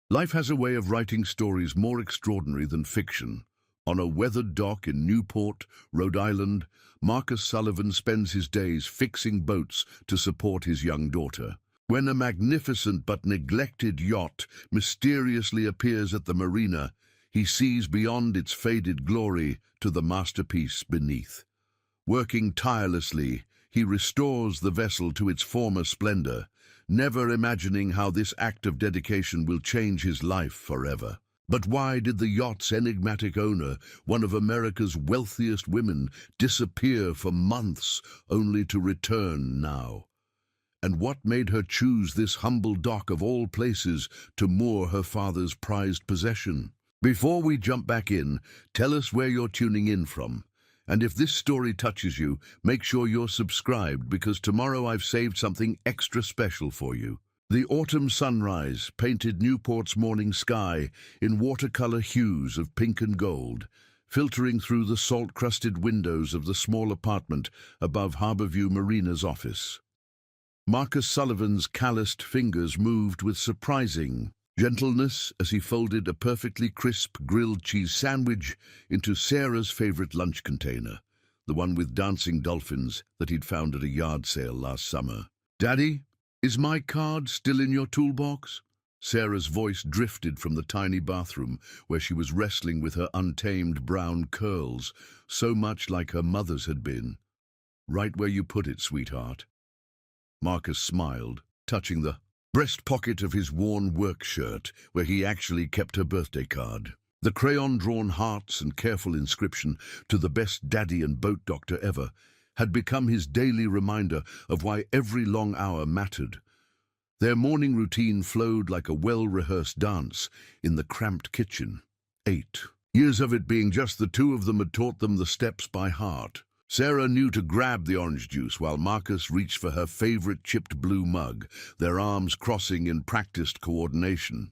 Life has a way of writing stories more extraordinary than fiction. On a weathered dock in Newport, Rhode Island, Marcus Sullivan spends his days fixing boats to support his young daughter. When a magnificent but neglected yacht mysteriously appears at the marina, he sees beyond its faded glory to the masterpiece beneath. Working tirelessly, he restores the vessel to its former splendor, never imagining how this act of dedication will change his life forever. But why did the yacht's enigmatic owner, one of America's wealthiest women, disappear for months, only to return now? And what made her choose this humble dock of all places to moor her father's prized possession? Before we jump back in, tell us where you're tuning in from. And if this story touches you, make sure you're subscribed, because tomorrow I've saved something extra special for you. The autumn sunrise painted Newport's morning sky in watercolor hues of pink and gold, filtering through the salt-crusted windows of the small apartment above Harborview Marina's office. Marcus Sullivan's calloused fingers moved with surprising gentleness as he folded a perfectly crisp grilled cheese sandwich into Sarah's favorite lunch container, the one with dancing dolphins that he'd found at a yard sale last summer. "Daddy, is my card still in your toolbox?" Sarah's voice drifted from the tiny bathroom where she was wrestling with her untamed brown curls, so much like her mother's had been. "Right where you put it, sweetheart." Marcus smiled, touching the breast pocket of his worn work shirt, where he actually kept her birthday card. The crayon-drawn hearts and careful inscription, "To the best daddy and boat doctor ever," had become his daily reminder of why every long hour mattered. Their morning routine flowed like a well-rehearsed dance in the cramped kitchen. 8 years of it being just the two of them had taught them the steps by heart. Sarah knew to grab the orange juice while Marcus reached for her favorite chipped blue mug, their arms crossing in practiced coordination.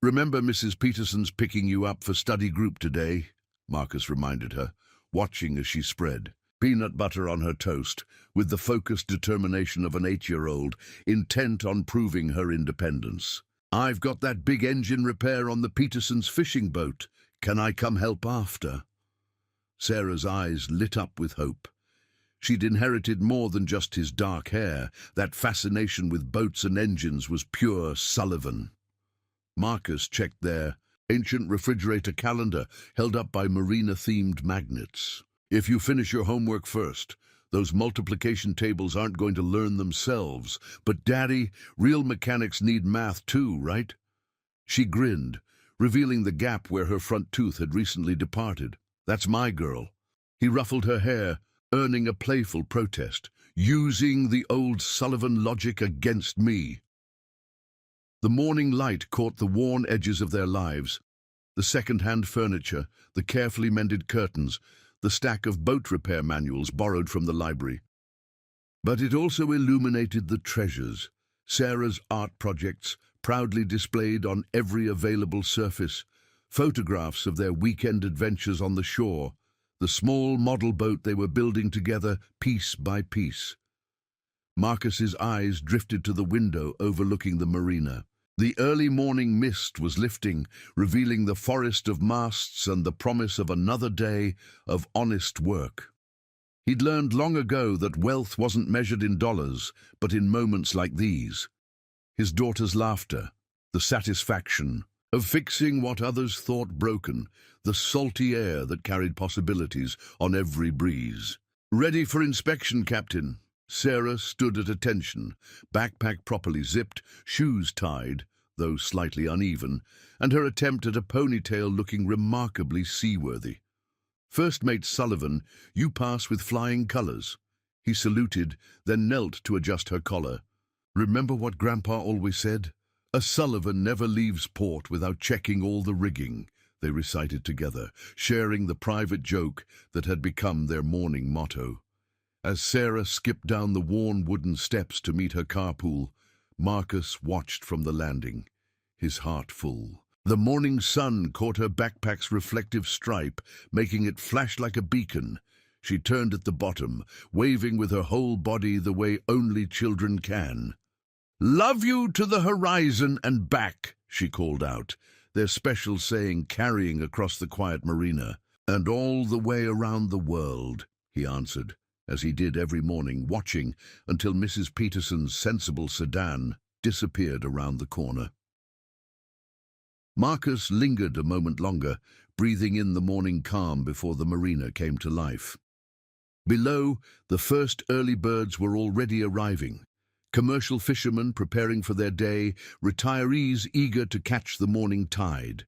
"Remember Mrs. Peterson's picking you up for study group today?" Marcus reminded her, watching as she spread peanut butter on her toast, with the focused determination of an 8-year-old, intent on proving her independence. "I've got that big engine repair on the Petersons' fishing boat. Can I come help after?" Sarah's eyes lit up with hope. She'd inherited more than just his dark hair. That fascination with boats and engines was pure Sullivan. Marcus checked their ancient refrigerator calendar, held up by marina-themed magnets. "If you finish your homework first, those multiplication tables aren't going to learn themselves. But Daddy, real mechanics need math too, right?" She grinned, revealing the gap where her front tooth had recently departed. "That's my girl." He ruffled her hair, earning a playful protest. "Using the old Sullivan logic against me." The morning light caught the worn edges of their lives, the second-hand furniture, the carefully mended curtains, the stack of boat repair manuals borrowed from the library. But it also illuminated the treasures, Sarah's art projects, proudly displayed on every available surface, photographs of their weekend adventures on the shore, the small model boat they were building together piece by piece. Marcus's eyes drifted to the window overlooking the marina. The early morning mist was lifting, revealing the forest of masts and the promise of another day of honest work. He'd learned long ago that wealth wasn't measured in dollars, but in moments like these. His daughter's laughter, the satisfaction of fixing what others thought broken, the salty air that carried possibilities on every breeze. "Ready for inspection, Captain." Sarah stood at attention, backpack properly zipped, shoes tied, though slightly uneven, and her attempt at a ponytail looking remarkably seaworthy. "First Mate Sullivan, you pass with flying colors." He saluted, then knelt to adjust her collar. "Remember what Grandpa always said? A Sullivan never leaves port without checking all the rigging," they recited together, sharing the private joke that had become their morning motto. As Sarah skipped down the worn wooden steps to meet her carpool, Marcus watched from the landing, his heart full. The morning sun caught her backpack's reflective stripe, making it flash like a beacon. She turned at the bottom, waving with her whole body the way only children can. "Love you to the horizon and back." she called out, their special saying carrying across the quiet marina. And all the way around the world, he answered, as he did every morning, watching until Mrs. Peterson's sensible sedan disappeared around the corner. Marcus lingered a moment longer, breathing in the morning calm before the marina came to life. Below, the first early birds were already arriving. Commercial fishermen preparing for their day, retirees eager to catch the morning tide.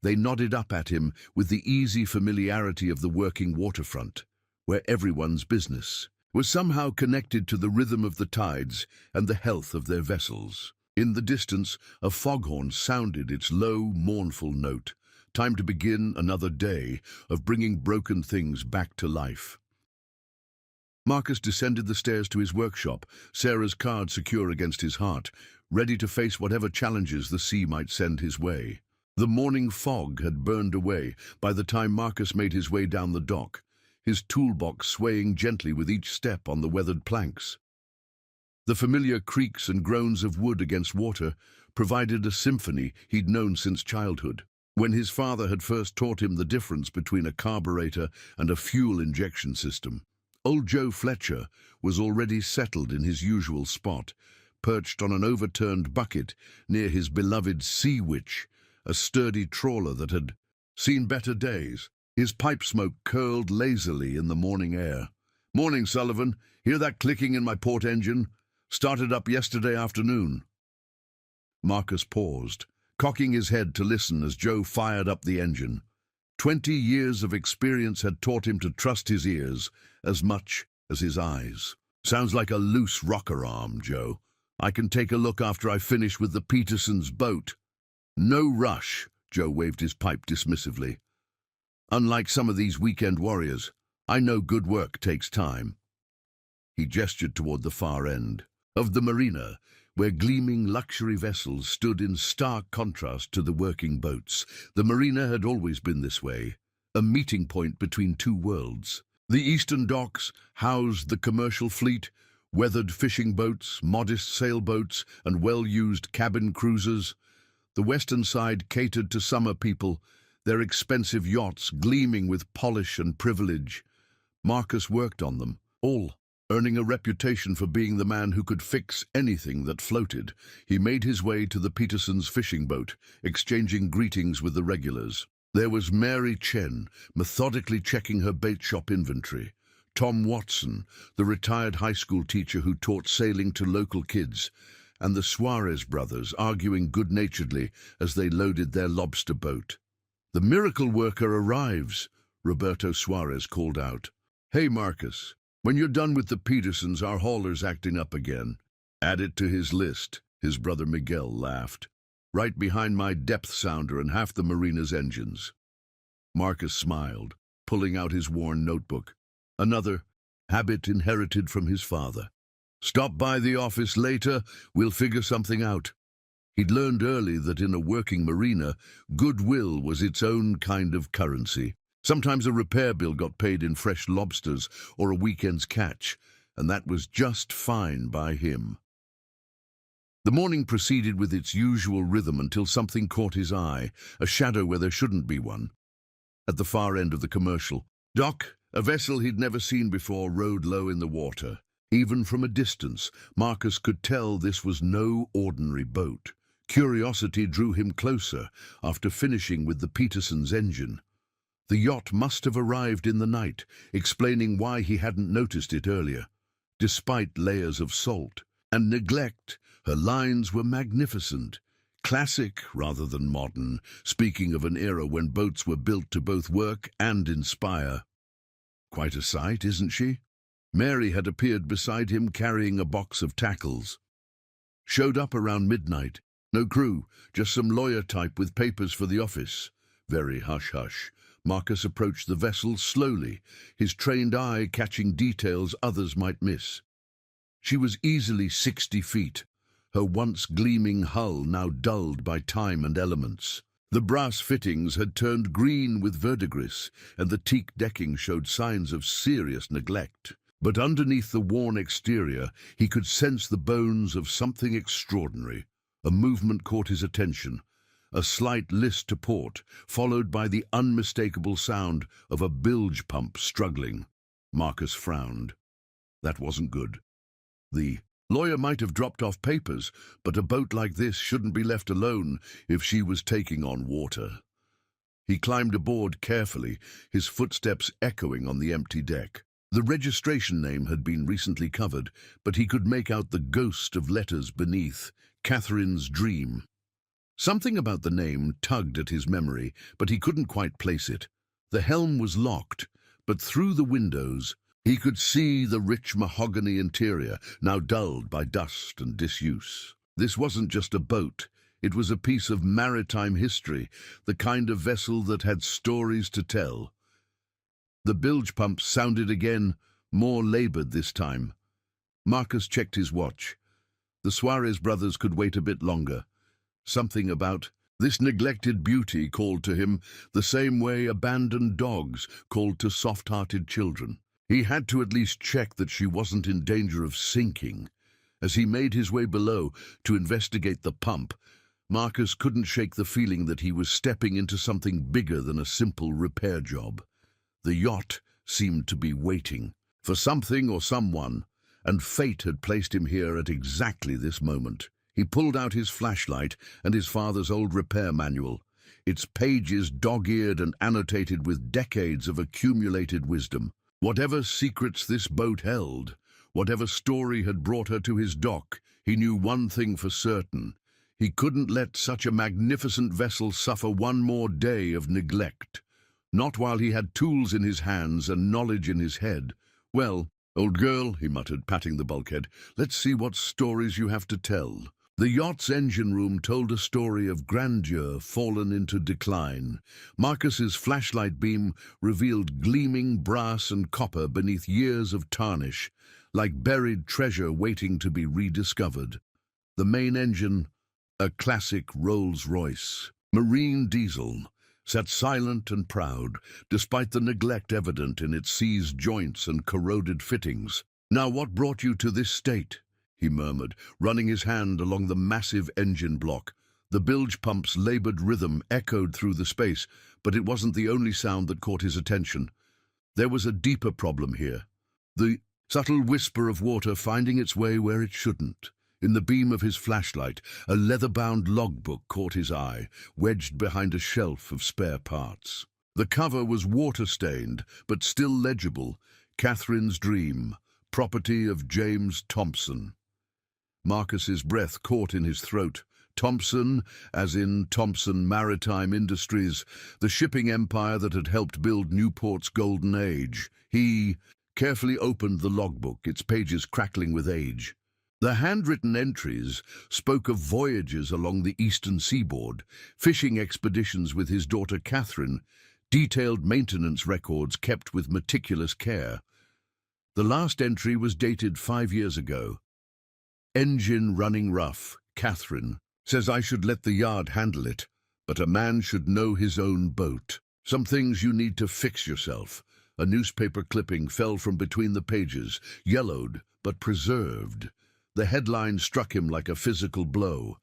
They nodded up at him with the easy familiarity of the working waterfront, where everyone's business was somehow connected to the rhythm of the tides and the health of their vessels. In the distance, a foghorn sounded its low, mournful note. Time to begin another day of bringing broken things back to life. Marcus descended the stairs to his workshop, Sarah's card secure against his heart, ready to face whatever challenges the sea might send his way. The morning fog had burned away by the time Marcus made his way down the dock, his toolbox swaying gently with each step on the weathered planks. The familiar creaks and groans of wood against water provided a symphony he'd known since childhood, when his father had first taught him the difference between a carburetor and a fuel injection system. Old Joe Fletcher was already settled in his usual spot, perched on an overturned bucket near his beloved Sea Witch, a sturdy trawler that had seen better days. His pipe smoke curled lazily in the morning air. "Morning, Sullivan. Hear that clicking in my port engine? Started up yesterday afternoon." Marcus paused, cocking his head to listen as Joe fired up the engine. 20 years of experience had taught him to trust his ears as much as his eyes. "Sounds like a loose rocker arm, Joe. I can take a look after I finish with the Petersons' boat." "No rush," Joe waved his pipe dismissively. "Unlike some of these weekend warriors, I know good work takes time." He gestured toward the far end of the marina, where gleaming luxury vessels stood in stark contrast to the working boats. The marina had always been this way, a meeting point between two worlds. The eastern docks housed the commercial fleet, weathered fishing boats, modest sailboats, and well-used cabin cruisers. The western side catered to summer people, their expensive yachts gleaming with polish and privilege. Marcus worked on them, all earning a reputation for being the man who could fix anything that floated. He made his way to the Petersons' fishing boat, exchanging greetings with the regulars. There was Mary Chen, methodically checking her bait shop inventory. Tom Watson, the retired high school teacher who taught sailing to local kids, and the Suarez brothers arguing good-naturedly as they loaded their lobster boat. "The miracle worker arrives," Roberto Suarez called out. "Hey, Marcus. When you're done with the Petersons, our hauler's acting up again." "Add it to his list," his brother Miguel laughed. "Right behind my depth sounder and half the marina's engines." Marcus smiled, pulling out his worn notebook. Another habit inherited from his father. "Stop by the office later, we'll figure something out." He'd learned early that in a working marina, goodwill was its own kind of currency. Sometimes a repair bill got paid in fresh lobsters or a weekend's catch, and that was just fine by him. The morning proceeded with its usual rhythm until something caught his eye, a shadow where there shouldn't be one. At the far end of the commercial dock, a vessel he'd never seen before rode low in the water. Even from a distance, Marcus could tell this was no ordinary boat. Curiosity drew him closer after finishing with the Petersons' engine. The yacht must have arrived in the night, explaining why he hadn't noticed it earlier. Despite layers of salt and neglect, her lines were magnificent. Classic rather than modern, speaking of an era when boats were built to both work and inspire. "Quite a sight, isn't she?" Mary had appeared beside him carrying a box of tackles. "Showed up around midnight. No crew, just some lawyer type with papers for the office." Very hush-hush. Marcus approached the vessel slowly, his trained eye catching details others might miss. She was easily 60 feet, her once gleaming hull now dulled by time and elements. The brass fittings had turned green with verdigris, and the teak decking showed signs of serious neglect. But underneath the worn exterior, he could sense the bones of something extraordinary. A movement caught his attention. A slight list to port, followed by the unmistakable sound of a bilge pump struggling. Marcus frowned. That wasn't good. The lawyer might have dropped off papers, but a boat like this shouldn't be left alone if she was taking on water. He climbed aboard carefully, his footsteps echoing on the empty deck. The registration name had been recently covered, but he could make out the ghost of letters beneath, Catherine's Dream. Something about the name tugged at his memory, but he couldn't quite place it. The helm was locked, but through the windows he could see the rich mahogany interior, now dulled by dust and disuse. This wasn't just a boat. It was a piece of maritime history, the kind of vessel that had stories to tell. The bilge pump sounded again, more labored this time. Marcus checked his watch. The Suarez brothers could wait a bit longer. Something about this neglected beauty called to him the same way abandoned dogs called to soft-hearted children. He had to at least check that she wasn't in danger of sinking. As he made his way below to investigate the pump, Marcus couldn't shake the feeling that he was stepping into something bigger than a simple repair job. The yacht seemed to be waiting for something or someone, and fate had placed him here at exactly this moment. He pulled out his flashlight and his father's old repair manual, its pages dog-eared and annotated with decades of accumulated wisdom. Whatever secrets this boat held, whatever story had brought her to his dock, he knew one thing for certain. He couldn't let such a magnificent vessel suffer one more day of neglect. Not while he had tools in his hands and knowledge in his head. "Well, old girl," he muttered, patting the bulkhead, "let's see what stories you have to tell." The yacht's engine room told a story of grandeur fallen into decline. Marcus's flashlight beam revealed gleaming brass and copper beneath years of tarnish, like buried treasure waiting to be rediscovered. The main engine, a classic Rolls-Royce, marine diesel, sat silent and proud, despite the neglect evident in its seized joints and corroded fittings. "Now what brought you to this state?" he murmured, running his hand along the massive engine block. The bilge pump's labored rhythm echoed through the space, but it wasn't the only sound that caught his attention. There was a deeper problem here. The subtle whisper of water finding its way where it shouldn't. In the beam of his flashlight, a leather-bound logbook caught his eye, wedged behind a shelf of spare parts. The cover was water-stained, but still legible. Catherine's Dream, property of James Thompson. Marcus's breath caught in his throat. Thompson, as in Thompson Maritime Industries, the shipping empire that had helped build Newport's golden age. He carefully opened the logbook, its pages crackling with age. The handwritten entries spoke of voyages along the eastern seaboard, fishing expeditions with his daughter Catherine, detailed maintenance records kept with meticulous care. The last entry was dated 5 years ago. "Engine running rough. Catherine says I should let the yard handle it, but a man should know his own boat. Some things you need to fix yourself." A newspaper clipping fell from between the pages, yellowed but preserved. The headline struck him like a physical blow.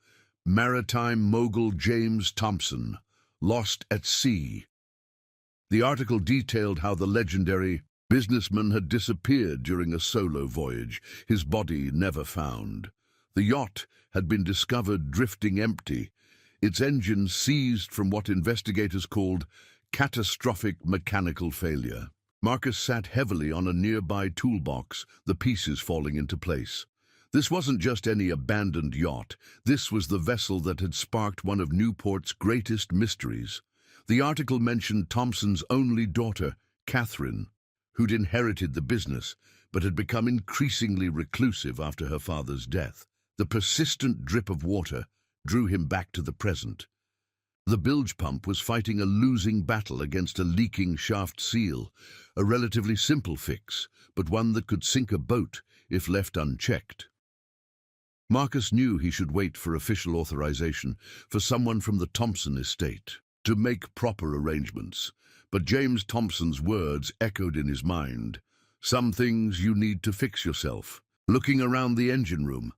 "Maritime mogul James Thompson, lost at sea." The article detailed how the legendary businessman had disappeared during a solo voyage, his body never found. The yacht had been discovered drifting empty, its engine seized from what investigators called catastrophic mechanical failure. Marcus sat heavily on a nearby toolbox, the pieces falling into place. This wasn't just any abandoned yacht. This was the vessel that had sparked one of Newport's greatest mysteries. The article mentioned Thompson's only daughter, Catherine, who'd inherited the business, but had become increasingly reclusive after her father's death. The persistent drip of water drew him back to the present. The bilge pump was fighting a losing battle against a leaking shaft seal, a relatively simple fix, but one that could sink a boat if left unchecked. Marcus knew he should wait for official authorization, for someone from the Thompson estate, to make proper arrangements. But James Thompson's words echoed in his mind. "Some things you need to fix yourself." Looking around the engine room,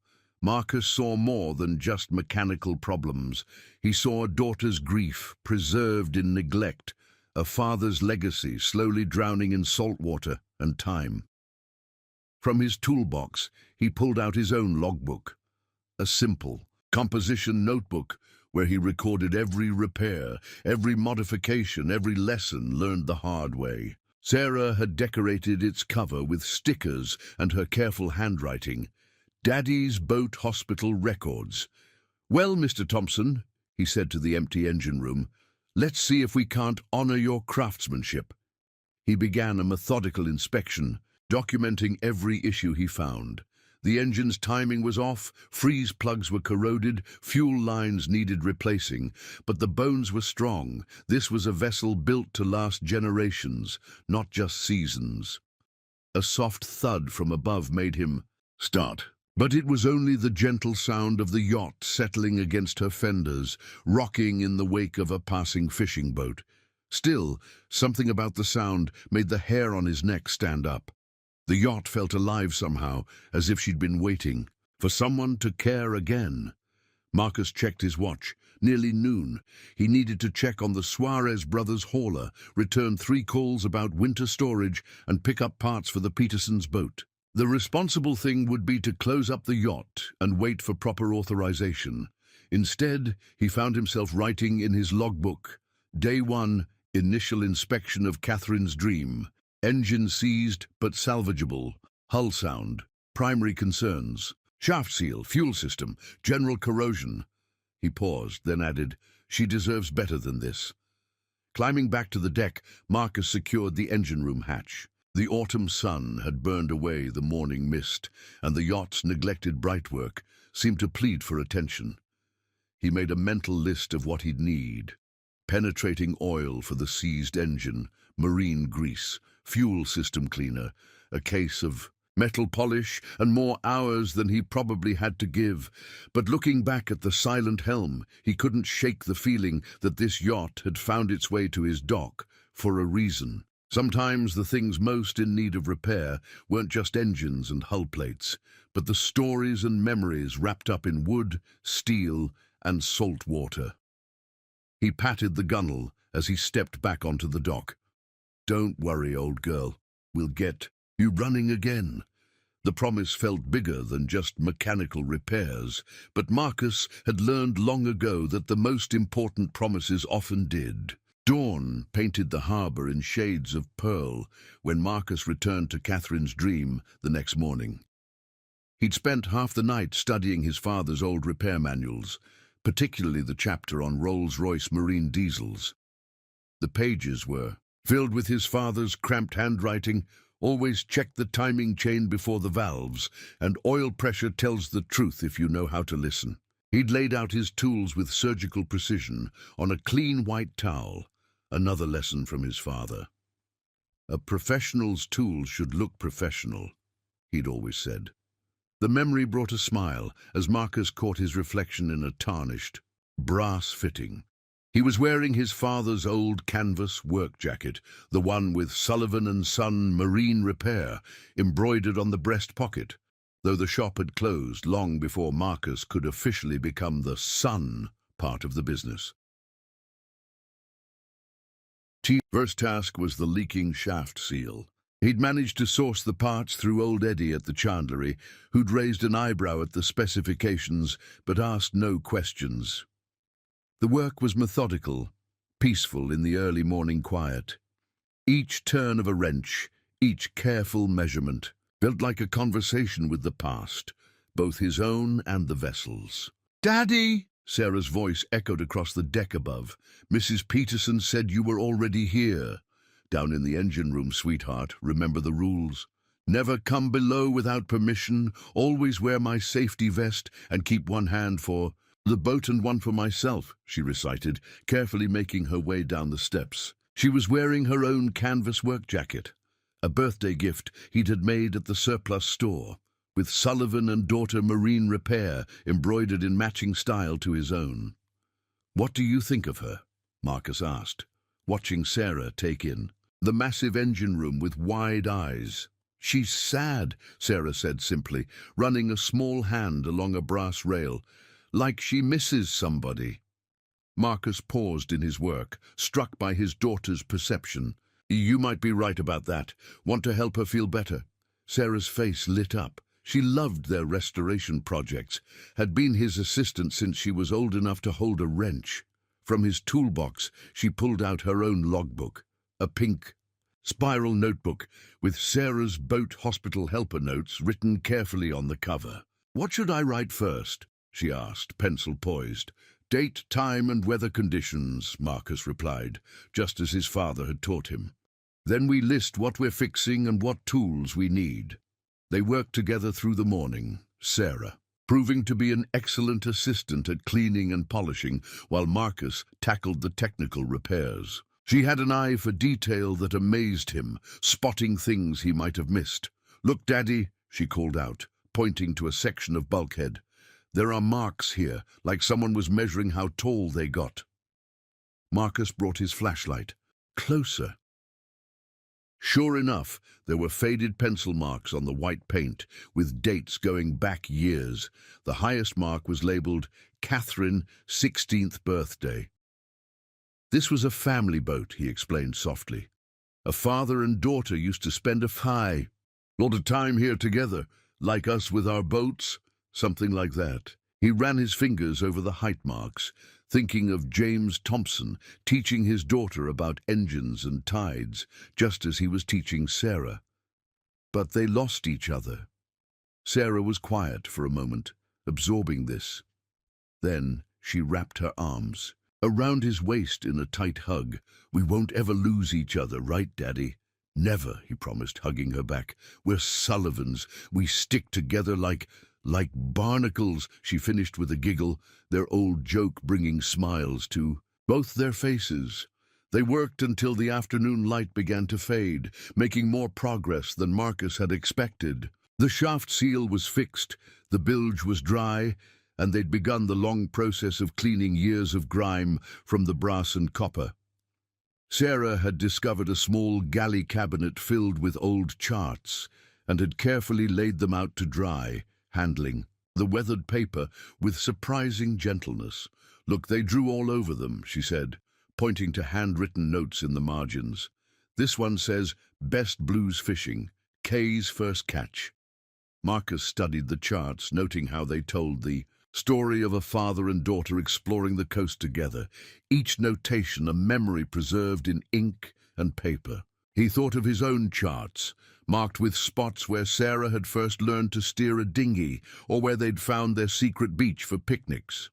Marcus saw more than just mechanical problems. He saw a daughter's grief preserved in neglect, a father's legacy slowly drowning in salt water and time. From his toolbox, he pulled out his own logbook, a simple composition notebook where he recorded every repair, every modification, every lesson learned the hard way. Sarah had decorated its cover with stickers and her careful handwriting. Daddy's Boat Hospital Records. "Well, Mr. Thompson," he said to the empty engine room, "let's see if we can't honor your craftsmanship." He began a methodical inspection, documenting every issue he found. The engine's timing was off, freeze plugs were corroded, fuel lines needed replacing, but the bones were strong. This was a vessel built to last generations, not just seasons. A soft thud from above made him start. But it was only the gentle sound of the yacht settling against her fenders, rocking in the wake of a passing fishing boat. Still, something about the sound made the hair on his neck stand up. The yacht felt alive somehow, as if she'd been waiting for someone to care again. Marcus checked his watch. Nearly noon. He needed to check on the Suarez brothers' hauler, return 3 calls about winter storage, and pick up parts for the Petersons' boat. The responsible thing would be to close up the yacht and wait for proper authorization. Instead, he found himself writing in his logbook, Day 1, initial inspection of Catherine's Dream. Engine seized but salvageable. Hull sound. Primary concerns. Shaft seal, fuel system, general corrosion. He paused, then added, "She deserves better than this." Climbing back to the deck, Marcus secured the engine room hatch. The autumn sun had burned away the morning mist, and the yacht's neglected brightwork seemed to plead for attention. He made a mental list of what he'd need. Penetrating oil for the seized engine, marine grease, fuel system cleaner, a case of metal polish, and more hours than he probably had to give. But looking back at the silent helm, he couldn't shake the feeling that this yacht had found its way to his dock for a reason. Sometimes the things most in need of repair weren't just engines and hull plates, but the stories and memories wrapped up in wood, steel, and salt water. He patted the gunwale as he stepped back onto the dock. "Don't worry, old girl. We'll get you running again." The promise felt bigger than just mechanical repairs, but Marcus had learned long ago that the most important promises often did. Dawn painted the harbour in shades of pearl when Marcus returned to Catherine's Dream the next morning. He'd spent half the night studying his father's old repair manuals, particularly the chapter on Rolls-Royce marine diesels. The pages were filled with his father's cramped handwriting, "Always check the timing chain before the valves, and oil pressure tells the truth if you know how to listen." He'd laid out his tools with surgical precision on a clean white towel, another lesson from his father. A professional's tools should look professional, he'd always said. The memory brought a smile as Marcus caught his reflection in a tarnished, brass fitting. He was wearing his father's old canvas work jacket, the one with Sullivan & Son Marine Repair embroidered on the breast pocket, though the shop had closed long before Marcus could officially become the son part of the business. First task was the leaking shaft seal. He'd managed to source the parts through old Eddie at the chandlery, who'd raised an eyebrow at the specifications but asked no questions. The work was methodical, peaceful in the early morning quiet. Each turn of a wrench, each careful measurement, felt like a conversation with the past, both his own and the vessel's. "Daddy!" Sarah's voice echoed across the deck above. "Mrs. Peterson said you were already here." "Down in the engine room, sweetheart. Remember the rules. Never come below without permission, always wear my safety vest, and keep one hand for the boat and one for myself," she recited, carefully making her way down the steps. She was wearing her own canvas work jacket, a birthday gift he'd had made at the surplus store, with Sullivan and Daughter Marine Repair embroidered in matching style to his own. "What do you think of her?" Marcus asked, watching Sarah take in the massive engine room with wide eyes. She's sad, Sarah said simply, running a small hand along a brass rail, like she misses somebody. Marcus paused in his work, struck by his daughter's perception. You might be right about that. Want to help her feel better? Sarah's face lit up. She loved their restoration projects, had been his assistant since she was old enough to hold a wrench. From his toolbox, she pulled out her own logbook, a pink spiral notebook with Sarah's boat hospital helper notes written carefully on the cover. What should I write first? She asked, pencil poised. Date, time, and weather conditions, Marcus replied, just as his father had taught him. Then we list what we're fixing and what tools we need. They worked together through the morning, Sarah proving to be an excellent assistant at cleaning and polishing, while Marcus tackled the technical repairs. She had an eye for detail that amazed him, spotting things he might have missed. Look, Daddy, she called out, pointing to a section of bulkhead. There are marks here, like someone was measuring how tall they got. Marcus brought his flashlight. Closer. Sure enough, there were faded pencil marks on the white paint, with dates going back years. The highest mark was labeled Catherine, 16th birthday. This was a family boat, he explained softly. A father and daughter used to spend a lot of time here together, like us with our boats, something like that. He ran his fingers over the height marks, thinking of James Thompson teaching his daughter about engines and tides, just as he was teaching Sarah. But they lost each other. Sarah was quiet for a moment, absorbing this. Then she wrapped her arms around his waist in a tight hug. We won't ever lose each other, right, Daddy? Never, he promised, hugging her back. We're Sullivans. We stick together like barnacles, she finished with a giggle, their old joke bringing smiles to both their faces. They worked until the afternoon light began to fade, making more progress than Marcus had expected. The shaft seal was fixed, the bilge was dry, and they'd begun the long process of cleaning years of grime from the brass and copper. Sarah had discovered a small galley cabinet filled with old charts, and had carefully laid them out to dry, handling the weathered paper with surprising gentleness. Look, they drew all over them, she said, pointing to handwritten notes in the margins. This one says, Best blues fishing, Kay's first catch. Marcus studied the charts, noting how they told the story of a father and daughter exploring the coast together, each notation a memory preserved in ink and paper. He thought of his own charts, marked with spots where Sarah had first learned to steer a dinghy or where they'd found their secret beach for picnics.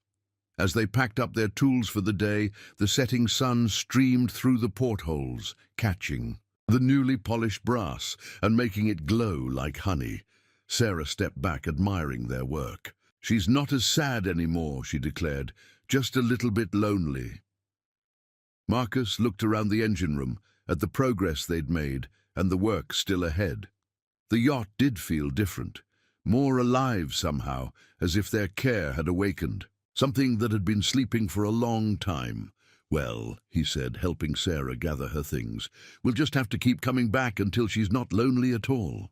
As they packed up their tools for the day, the setting sun streamed through the portholes, catching the newly polished brass and making it glow like honey. Sarah stepped back, admiring their work. She's not as sad anymore, she declared, just a little bit lonely. Marcus looked around the engine room, at the progress they'd made, and the work still ahead. The yacht did feel different, more alive somehow, as if their care had awakened, something that had been sleeping for a long time. Well, he said, helping Sarah gather her things, we'll just have to keep coming back until she's not lonely at all.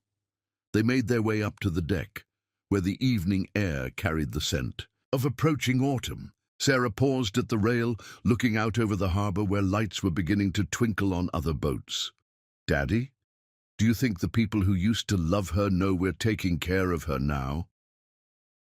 They made their way up to the deck, where the evening air carried the scent of approaching autumn. Sarah paused at the rail, looking out over the harbor where lights were beginning to twinkle on other boats. Daddy, do you think the people who used to love her know we're taking care of her now?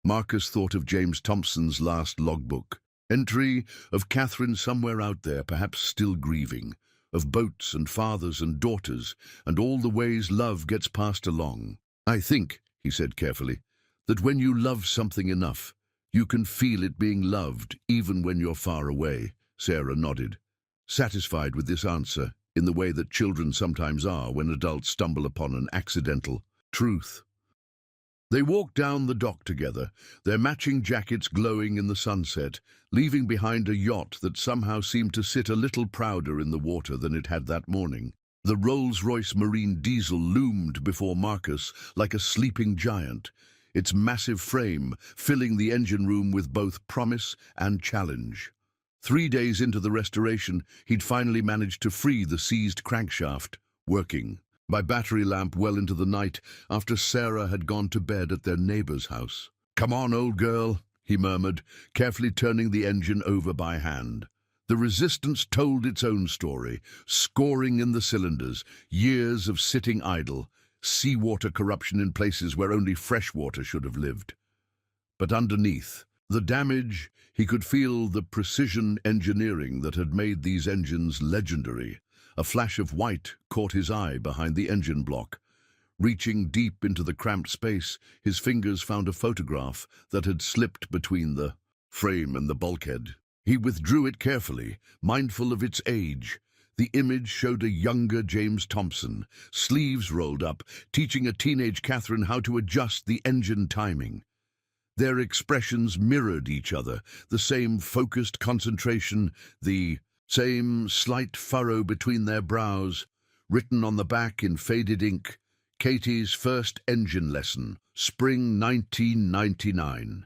Marcus thought of James Thompson's last logbook, entry of Catherine somewhere out there, perhaps still grieving, of boats and fathers and daughters, and all the ways love gets passed along. I think, he said carefully, that when you love something enough, you can feel it being loved even when you're far away. Sarah nodded, satisfied with this answer, in the way that children sometimes are when adults stumble upon an accidental truth. They walked down the dock together, their matching jackets glowing in the sunset, leaving behind a yacht that somehow seemed to sit a little prouder in the water than it had that morning. The Rolls-Royce Marine Diesel loomed before Marcus like a sleeping giant, its massive frame filling the engine room with both promise and challenge. 3 days into the restoration, he'd finally managed to free the seized crankshaft, working. by battery lamp well into the night after Sarah had gone to bed at their neighbor's house. "Come on, old girl," he murmured, carefully turning the engine over by hand. The resistance told its own story, scoring in the cylinders, years of sitting idle, seawater corruption in places where only fresh water should have lived. But underneath, the damage, he could feel the precision engineering that had made these engines legendary. A flash of white caught his eye behind the engine block. Reaching deep into the cramped space, his fingers found a photograph that had slipped between the frame and the bulkhead. He withdrew it carefully, mindful of its age. The image showed a younger James Thompson, sleeves rolled up, teaching a teenage Catherine how to adjust the engine timing. Their expressions mirrored each other, the same focused concentration, the same slight furrow between their brows, written on the back in faded ink, Katie's first engine lesson, spring 1999.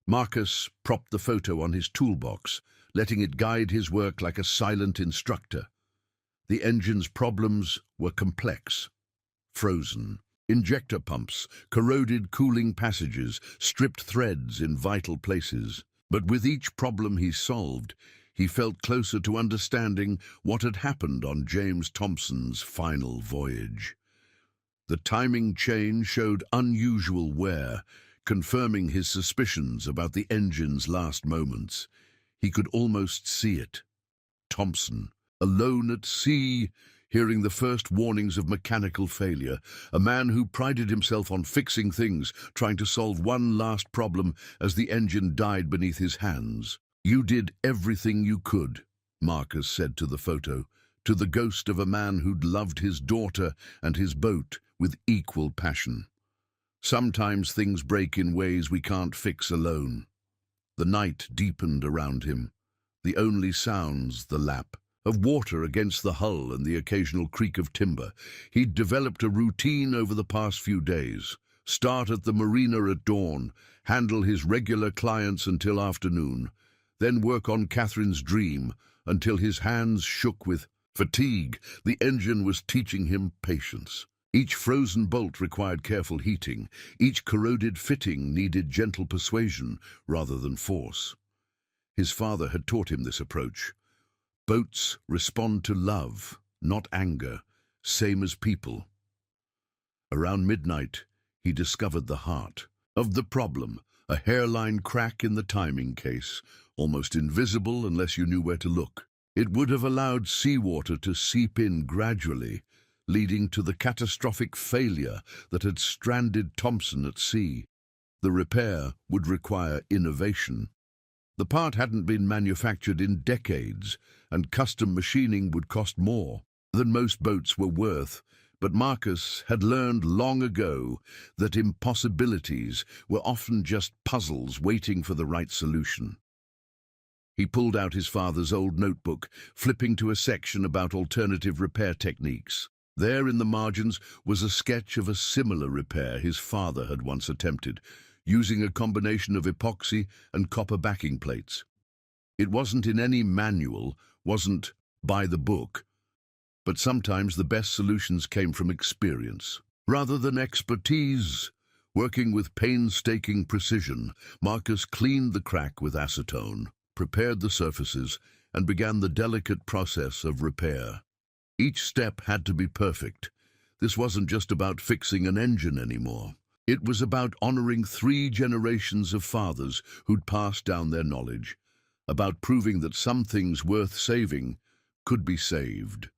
Marcus propped the photo on his toolbox, letting it guide his work like a silent instructor. The engine's problems were complex, frozen. Injector pumps, corroded cooling passages, stripped threads in vital places. But with each problem he solved, he felt closer to understanding what had happened on James Thompson's final voyage. The timing chain showed unusual wear, confirming his suspicions about the engine's last moments. He could almost see it. Thompson, alone at sea, hearing the first warnings of mechanical failure, a man who prided himself on fixing things, trying to solve one last problem as the engine died beneath his hands. "You did everything you could," Marcus said to the photo, to the ghost of a man who'd loved his daughter and his boat with equal passion. "Sometimes things break in ways we can't fix alone." The night deepened around him. The only sounds, the lap of water against the hull and the occasional creak of timber. He'd developed a routine over the past few days. Start at the marina at dawn, handle his regular clients until afternoon, then work on Catherine's dream until his hands shook with fatigue. The engine was teaching him patience. Each frozen bolt required careful heating. Each corroded fitting needed gentle persuasion rather than force. His father had taught him this approach. Boats respond to love, not anger, same as people. Around midnight, he discovered the heart of the problem, a hairline crack in the timing case, almost invisible unless you knew where to look. It would have allowed seawater to seep in gradually, leading to the catastrophic failure that had stranded Thompson at sea. The repair would require innovation. The part hadn't been manufactured in decades, and custom machining would cost more than most boats were worth. But Marcus had learned long ago that impossibilities were often just puzzles waiting for the right solution. He pulled out his father's old notebook, flipping to a section about alternative repair techniques. There in the margins was a sketch of a similar repair his father had once attempted, using a combination of epoxy and copper backing plates. It wasn't in any manual, wasn't by the book, but sometimes the best solutions came from experience rather than expertise. Working with painstaking precision, Marcus cleaned the crack with acetone, prepared the surfaces, and began the delicate process of repair. Each step had to be perfect. This wasn't just about fixing an engine anymore. It was about honoring 3 generations of fathers who'd passed down their knowledge, about proving that some things worth saving could be saved.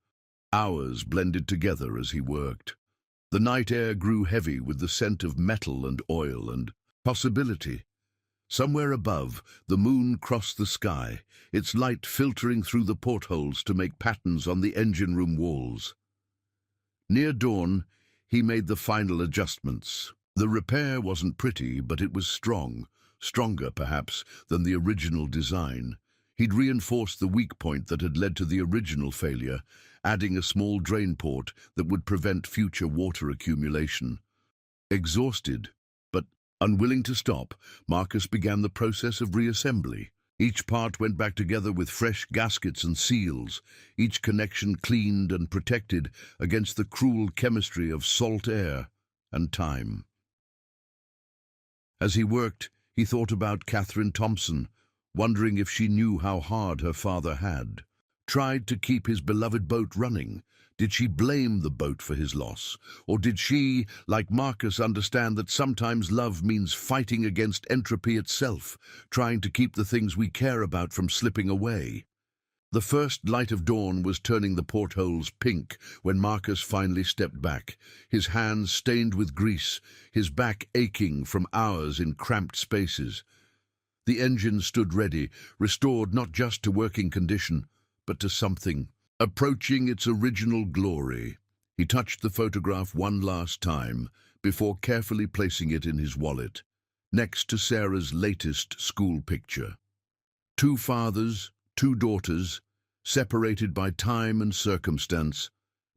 Hours blended together as he worked. The night air grew heavy with the scent of metal and oil and possibility. Somewhere above, the moon crossed the sky, its light filtering through the portholes to make patterns on the engine room walls. Near dawn, he made the final adjustments. The repair wasn't pretty, but it was strong, stronger perhaps than the original design. He'd reinforced the weak point that had led to the original failure, adding a small drain port that would prevent future water accumulation. Exhausted, but unwilling to stop, Marcus began the process of reassembly. Each part went back together with fresh gaskets and seals, each connection cleaned and protected against the cruel chemistry of salt air and time. As he worked, he thought about Catherine Thompson, wondering if she knew how hard her father had. Tried to keep his beloved boat running. Did she blame the boat for his loss? Or did she, like Marcus, understand that sometimes love means fighting against entropy itself, trying to keep the things we care about from slipping away? The first light of dawn was turning the portholes pink when Marcus finally stepped back, his hands stained with grease, his back aching from hours in cramped spaces. The engine stood ready, restored not just to working condition, but to something approaching its original glory. He touched the photograph one last time before carefully placing it in his wallet, next to Sarah's latest school picture. Two fathers, two daughters, separated by time and circumstance,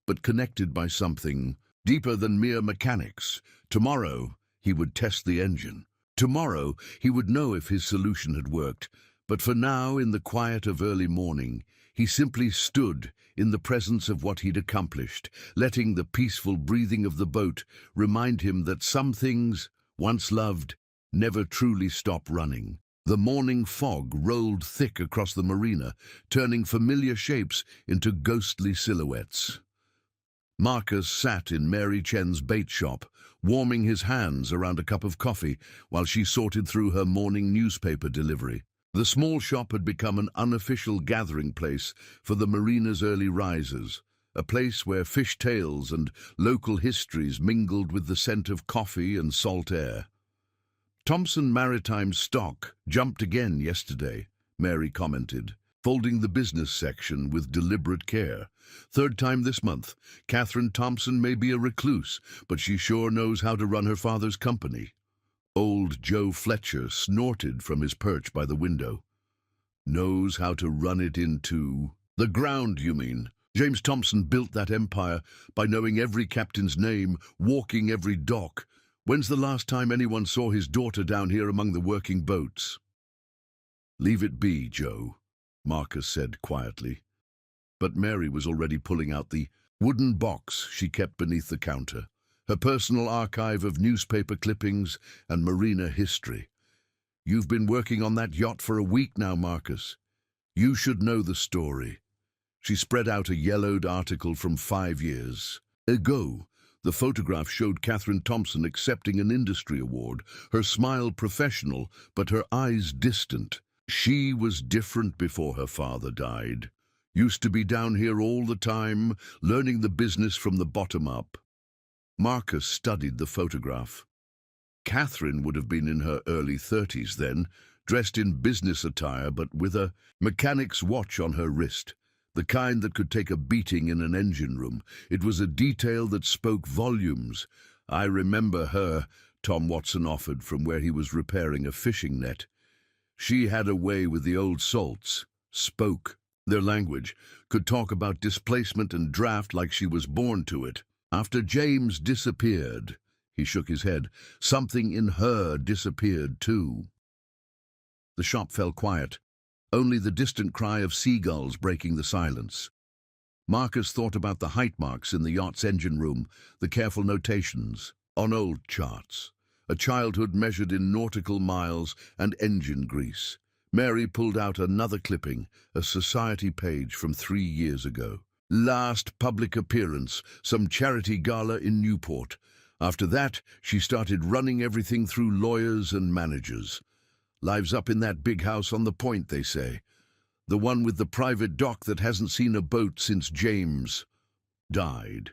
but connected by something deeper than mere mechanics. Tomorrow, he would test the engine. Tomorrow, he would know if his solution had worked. But for now, in the quiet of early morning, he simply stood in the presence of what he'd accomplished, letting the peaceful breathing of the boat remind him that some things, once loved, never truly stop running. The morning fog rolled thick across the marina, turning familiar shapes into ghostly silhouettes. Marcus sat in Mary Chen's bait shop, warming his hands around a cup of coffee while she sorted through her morning newspaper delivery. The small shop had become an unofficial gathering place for the marina's early risers, a place where fish tales and local histories mingled with the scent of coffee and salt air. Thompson Maritime stock jumped again yesterday, Mary commented, folding the business section with deliberate care. Third time this month. Catherine Thompson may be a recluse, but she sure knows how to run her father's company. Old Joe Fletcher snorted from his perch by the window. Knows how to run it into the ground, you mean? James Thompson built that empire by knowing every captain's name, walking every dock. When's the last time anyone saw his daughter down here among the working boats? Leave it be, Joe, Marcus said quietly. But Mary was already pulling out the wooden box she kept beneath the counter, her personal archive of newspaper clippings and marina history. You've been working on that yacht for a week now, Marcus. You should know the story. She spread out a yellowed article from 5 years ago. The photograph showed Catherine Thompson accepting an industry award, her smile professional, but her eyes distant. She was different before her father died. Used to be down here all the time, learning the business from the bottom up. Marcus studied the photograph. Catherine would have been in her early 30s then, dressed in business attire but with a mechanic's watch on her wrist. The kind that could take a beating in an engine room. It was a detail that spoke volumes. I remember her, Tom Watson offered from where he was repairing a fishing net. She had a way with the old salts, spoke their language, could talk about displacement and draft like she was born to it. After James disappeared, he shook his head, something in her disappeared too. The shop fell quiet. Only the distant cry of seagulls breaking the silence. Marcus thought about the height marks in the yacht's engine room, the careful notations on old charts. A childhood measured in nautical miles and engine grease. Mary pulled out another clipping, a society page from 3 years ago. Last public appearance, some charity gala in Newport. After that, she started running everything through lawyers and managers. Lives up in that big house on the point, they say. The one with the private dock that hasn't seen a boat since James died.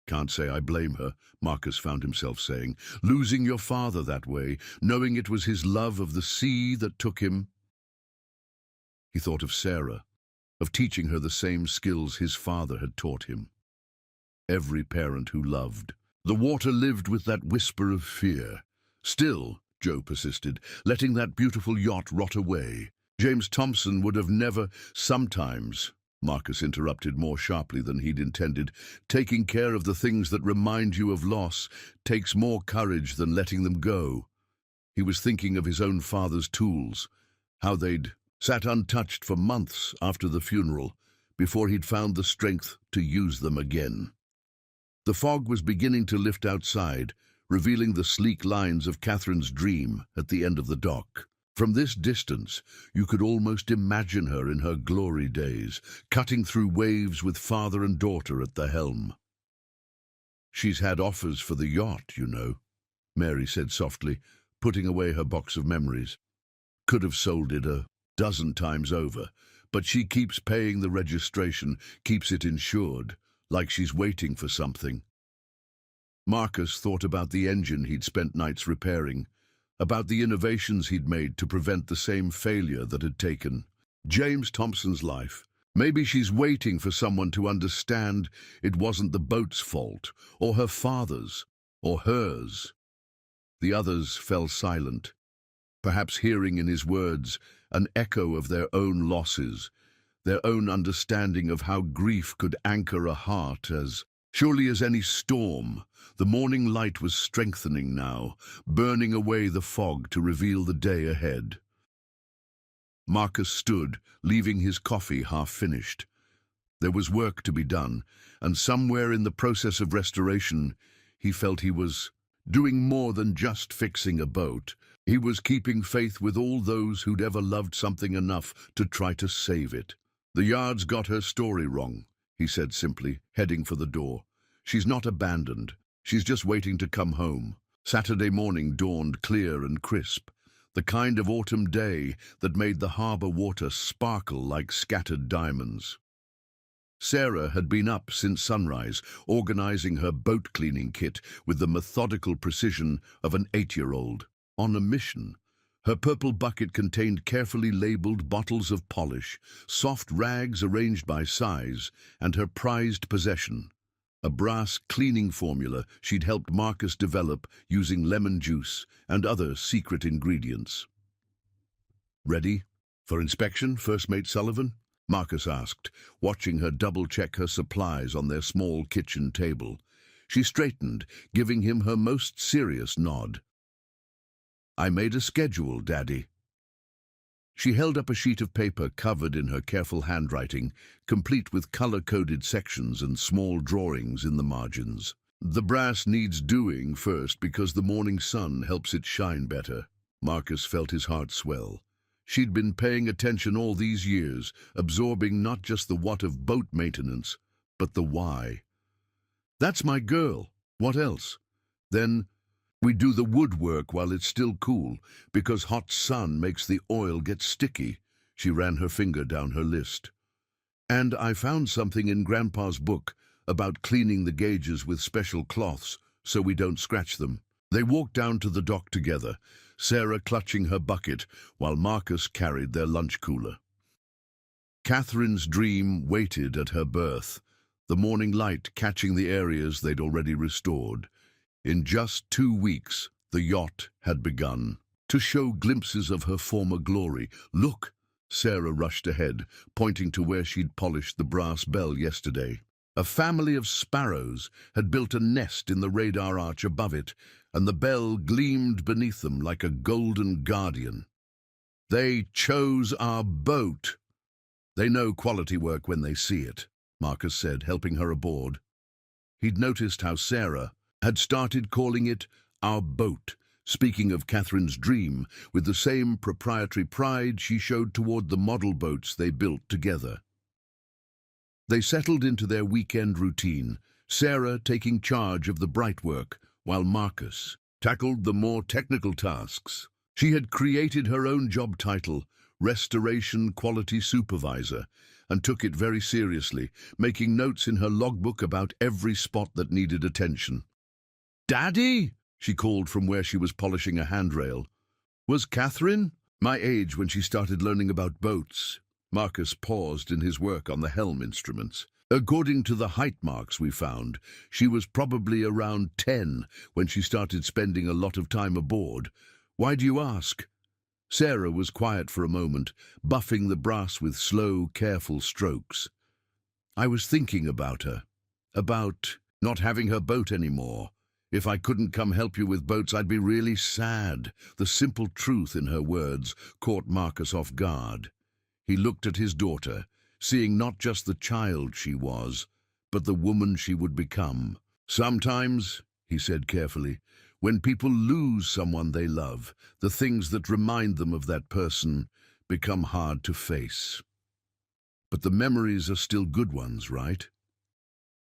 Can't say I blame her, Marcus found himself saying. Losing your father that way, knowing it was his love of the sea that took him. He thought of Sarah, of teaching her the same skills his father had taught him. Every parent who loved. The water lived with that whisper of fear. Still, Joe persisted, letting that beautiful yacht rot away. James Thompson would have never. Sometimes, Marcus interrupted more sharply than he'd intended, taking care of the things that remind you of loss takes more courage than letting them go. He was thinking of his own father's tools, how they'd sat untouched for months after the funeral, before he'd found the strength to use them again. The fog was beginning to lift outside, revealing the sleek lines of Catherine's dream at the end of the dock. From this distance, you could almost imagine her in her glory days, cutting through waves with father and daughter at the helm. "She's had offers for the yacht, you know," Mary said softly, putting away her box of memories. "Could have sold it a dozen times over, but she keeps paying the registration, keeps it insured, like she's waiting for something." Marcus thought about the engine he'd spent nights repairing, about the innovations he'd made to prevent the same failure that had taken James Thompson's life. Maybe she's waiting for someone to understand it wasn't the boat's fault, or her father's, or hers. The others fell silent, perhaps hearing in his words an echo of their own losses, their own understanding of how grief could anchor a heart as surely as any storm. The morning light was strengthening now, burning away the fog to reveal the day ahead. Marcus stood, leaving his coffee half-finished. There was work to be done, and somewhere in the process of restoration, he felt he was doing more than just fixing a boat. He was keeping faith with all those who'd ever loved something enough to try to save it. "The Yard's got her story wrong," he said simply, heading for the door. "She's not abandoned. She's just waiting to come home." Saturday morning dawned clear and crisp, the kind of autumn day that made the harbour water sparkle like scattered diamonds. Sarah had been up since sunrise, organising her boat cleaning kit with the methodical precision of an 8-year-old. On a mission, her purple bucket contained carefully labelled bottles of polish, soft rags arranged by size, and her prized possession, a brass cleaning formula she'd helped Marcus develop using lemon juice and other secret ingredients. "Ready for inspection, First Mate Sullivan?" Marcus asked, watching her double-check her supplies on their small kitchen table. She straightened, giving him her most serious nod. "I made a schedule, Daddy." She held up a sheet of paper covered in her careful handwriting, complete with color-coded sections and small drawings in the margins. "The brass needs doing first because the morning sun helps it shine better." Marcus felt his heart swell. She'd been paying attention all these years, absorbing not just the what of boat maintenance, but the why. "That's my girl. What else?" "Then we do the woodwork while it's still cool, because hot sun makes the oil get sticky." She ran her finger down her list. "And I found something in Grandpa's book about cleaning the gauges with special cloths so we don't scratch them." They walked down to the dock together, Sarah clutching her bucket while Marcus carried their lunch cooler. Catherine's dream waited at her berth, the morning light catching the areas they'd already restored. In just 2 weeks, the yacht had begun to show glimpses of her former glory. "Look!" Sarah rushed ahead, pointing to where she'd polished the brass bell yesterday. A family of sparrows had built a nest in the radar arch above it, and the bell gleamed beneath them like a golden guardian. "They chose our boat." "They know quality work when they see it," Marcus said, helping her aboard. He'd noticed how Sarah had started calling it our boat, speaking of Catherine's dream with the same proprietary pride she showed toward the model boats they built together. They settled into their weekend routine, Sarah taking charge of the bright work, while Marcus tackled the more technical tasks. She had created her own job title, Restoration Quality Supervisor, and took it very seriously, making notes in her logbook about every spot that needed attention. "Daddy!" she called from where she was polishing a handrail. "Was Catherine my age when she started learning about boats?" Marcus paused in his work on the helm instruments. "According to the height marks we found, she was probably around 10 when she started spending a lot of time aboard. Why do you ask?" Sarah was quiet for a moment, buffing the brass with slow, careful strokes. "I was thinking about her, about not having her boat anymore. If I couldn't come help you with boats, I'd be really sad." The simple truth in her words caught Marcus off guard. He looked at his daughter, seeing not just the child she was, but the woman she would become. "Sometimes," he said carefully, "when people lose someone they love, the things that remind them of that person become hard to face. But the memories are still good ones, right?"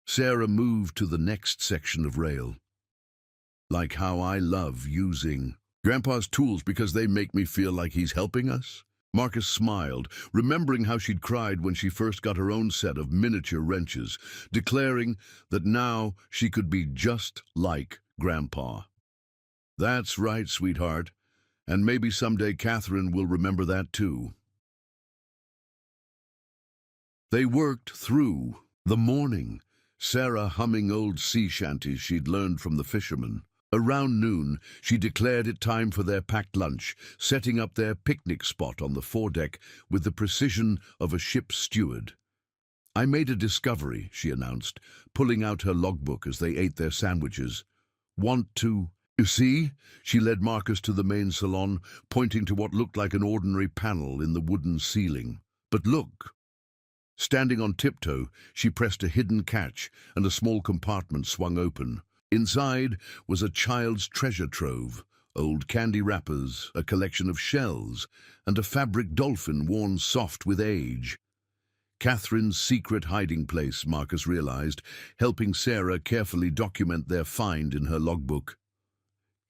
Sarah moved to the next section of rail. "Like how I love using Grandpa's tools because they make me feel like he's helping us?" Marcus smiled, remembering how she'd cried when she first got her own set of miniature wrenches, declaring that now she could be just like Grandpa. "That's right, sweetheart, and maybe someday Catherine will remember that too." They worked through the morning, Sarah humming old sea shanties she'd learned from the fishermen. Around noon, she declared it time for their packed lunch, setting up their picnic spot on the foredeck with the precision of a ship's steward. "I made a discovery," she announced, pulling out her logbook as they ate their sandwiches. "Want to... You see?" She led Marcus to the main salon, pointing to what looked like an ordinary panel in the wooden ceiling. "But look." Standing on tiptoe, she pressed a hidden catch, and a small compartment swung open. Inside was a child's treasure trove, old candy wrappers, a collection of shells, and a fabric dolphin worn soft with age. Catherine's secret hiding place, Marcus realized, helping Sarah carefully document their find in her logbook.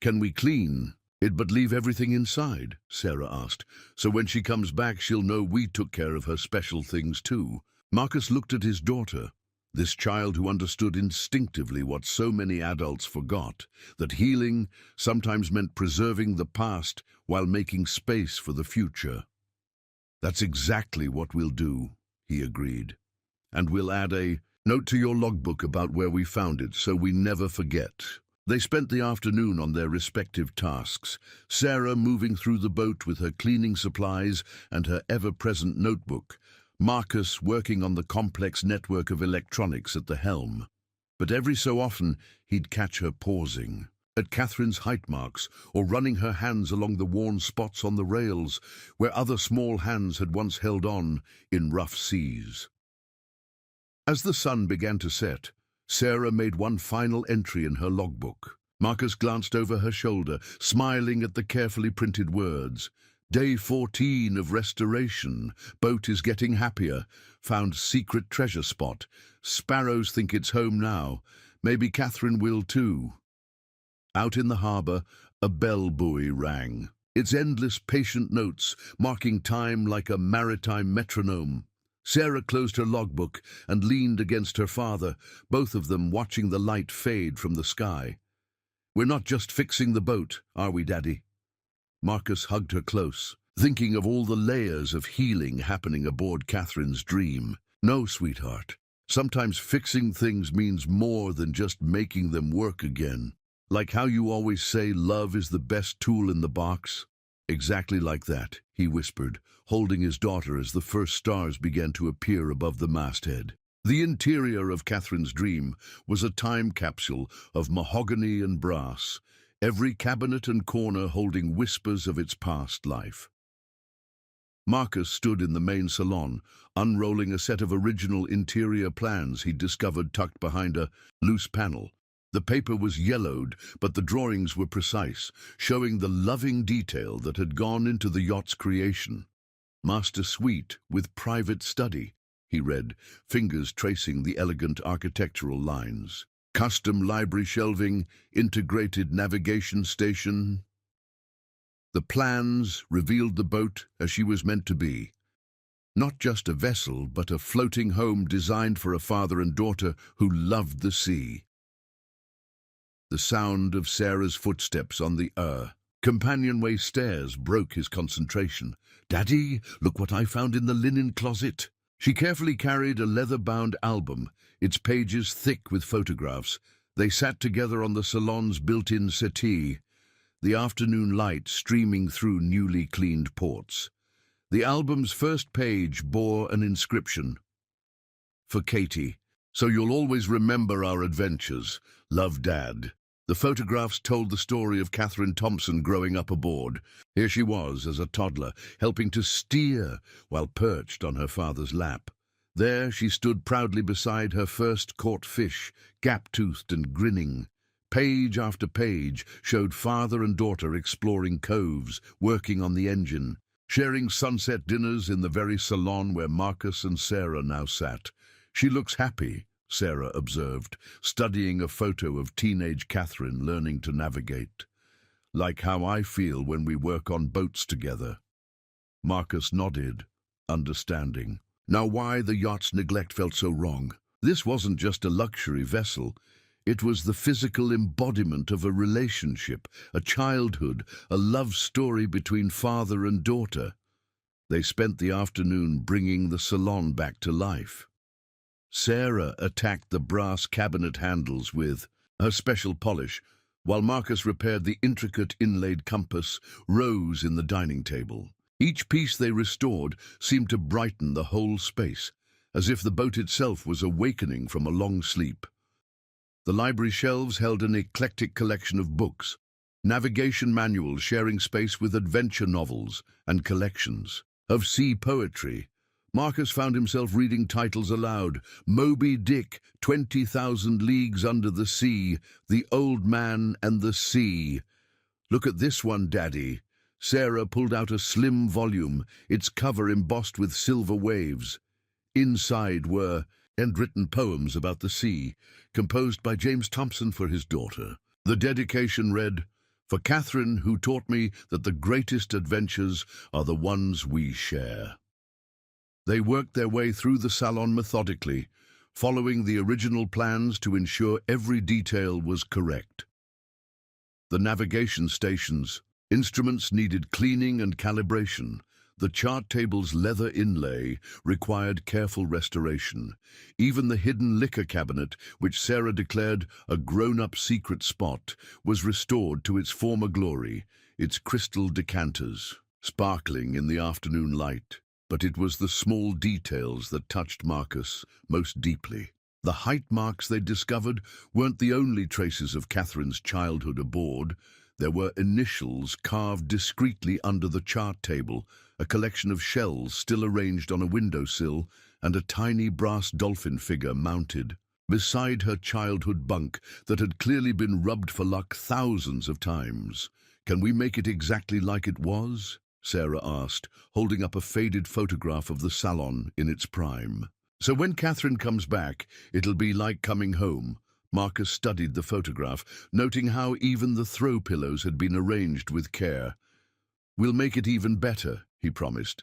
"Can we clean it but leave everything inside?" Sarah asked. "So when she comes back, she'll know we took care of her special things too." Marcus looked at his daughter. This child who understood instinctively what so many adults forgot, that healing sometimes meant preserving the past while making space for the future. "That's exactly what we'll do," he agreed. "And we'll add a note to your logbook about where we found it so we never forget." They spent the afternoon on their respective tasks, Sarah moving through the boat with her cleaning supplies and her ever-present notebook, Marcus working on the complex network of electronics at the helm. But every so often, he'd catch her pausing at Catherine's height marks or running her hands along the worn spots on the rails where other small hands had once held on in rough seas. As the sun began to set, Sarah made one final entry in her logbook. Marcus glanced over her shoulder, smiling at the carefully printed words. "Day 14 of restoration. Boat is getting happier. Found secret treasure spot. Sparrows think it's home now. Maybe Catherine will too." Out in the harbour, a bell buoy rang, its endless patient notes marking time like a maritime metronome. Sarah closed her logbook and leaned against her father, both of them watching the light fade from the sky. "We're not just fixing the boat, are we, Daddy?" Marcus hugged her close, thinking of all the layers of healing happening aboard Catherine's dream. "No, sweetheart. Sometimes fixing things means more than just making them work again. Like how you always say love is the best tool in the box." "Exactly like that," he whispered, holding his daughter as the first stars began to appear above the masthead. The interior of Catherine's dream was a time capsule of mahogany and brass, every cabinet and corner holding whispers of its past life. Marcus stood in the main salon, unrolling a set of original interior plans he'd discovered tucked behind a loose panel. The paper was yellowed, but the drawings were precise, showing the loving detail that had gone into the yacht's creation. "Master suite with private study," he read, fingers tracing the elegant architectural lines. "Custom library shelving, integrated navigation station." The plans revealed the boat as she was meant to be. Not just a vessel, but a floating home designed for a father and daughter who loved the sea. The sound of Sarah's footsteps on the companionway stairs broke his concentration. "Daddy, look what I found in the linen closet." She carefully carried a leather-bound album, its pages thick with photographs. They sat together on the salon's built-in settee, the afternoon light streaming through newly cleaned ports. The album's first page bore an inscription. "For Katie, so you'll always remember our adventures. Love, Dad." The photographs told the story of Catherine Thompson growing up aboard. Here she was, as a toddler, helping to steer while perched on her father's lap. There she stood proudly beside her first caught fish, gap-toothed and grinning. Page after page showed father and daughter exploring coves, working on the engine, sharing sunset dinners in the very salon where Marcus and Sarah now sat. "She looks happy," Sarah observed, studying a photo of teenage Catherine learning to navigate. "Like how I feel when we work on boats together." Marcus nodded, understanding. Now why the yacht's neglect felt so wrong. This wasn't just a luxury vessel. It was the physical embodiment of a relationship, a childhood, a love story between father and daughter. They spent the afternoon bringing the salon back to life. Sarah attacked the brass cabinet handles with her special polish, while Marcus repaired the intricate inlaid compass rose in the dining table. Each piece they restored seemed to brighten the whole space, as if the boat itself was awakening from a long sleep. The library shelves held an eclectic collection of books, navigation manuals sharing space with adventure novels and collections of sea poetry. Marcus found himself reading titles aloud: Moby Dick, 20,000 Leagues Under the Sea, The Old Man and the Sea. "Look at this one, Daddy." Sarah pulled out a slim volume, its cover embossed with silver waves. Inside were handwritten poems about the sea, composed by James Thompson for his daughter. The dedication read, "For Catherine, who taught me that the greatest adventures are the ones we share." They worked their way through the salon methodically, following the original plans to ensure every detail was correct. The navigation stations, instruments needed cleaning and calibration. The chart table's leather inlay required careful restoration. Even the hidden liquor cabinet, which Sarah declared a grown-up secret spot, was restored to its former glory, its crystal decanters sparkling in the afternoon light. But it was the small details that touched Marcus most deeply. The height marks they discovered weren't the only traces of Catherine's childhood aboard. There were initials carved discreetly under the chart table, a collection of shells still arranged on a windowsill, and a tiny brass dolphin figure mounted beside her childhood bunk that had clearly been rubbed for luck thousands of times. "Can we make it exactly like it was?" Sarah asked, holding up a faded photograph of the salon in its prime. "So when Catherine comes back, it'll be like coming home." Marcus studied the photograph, noting how even the throw pillows had been arranged with care. "We'll make it even better," he promised,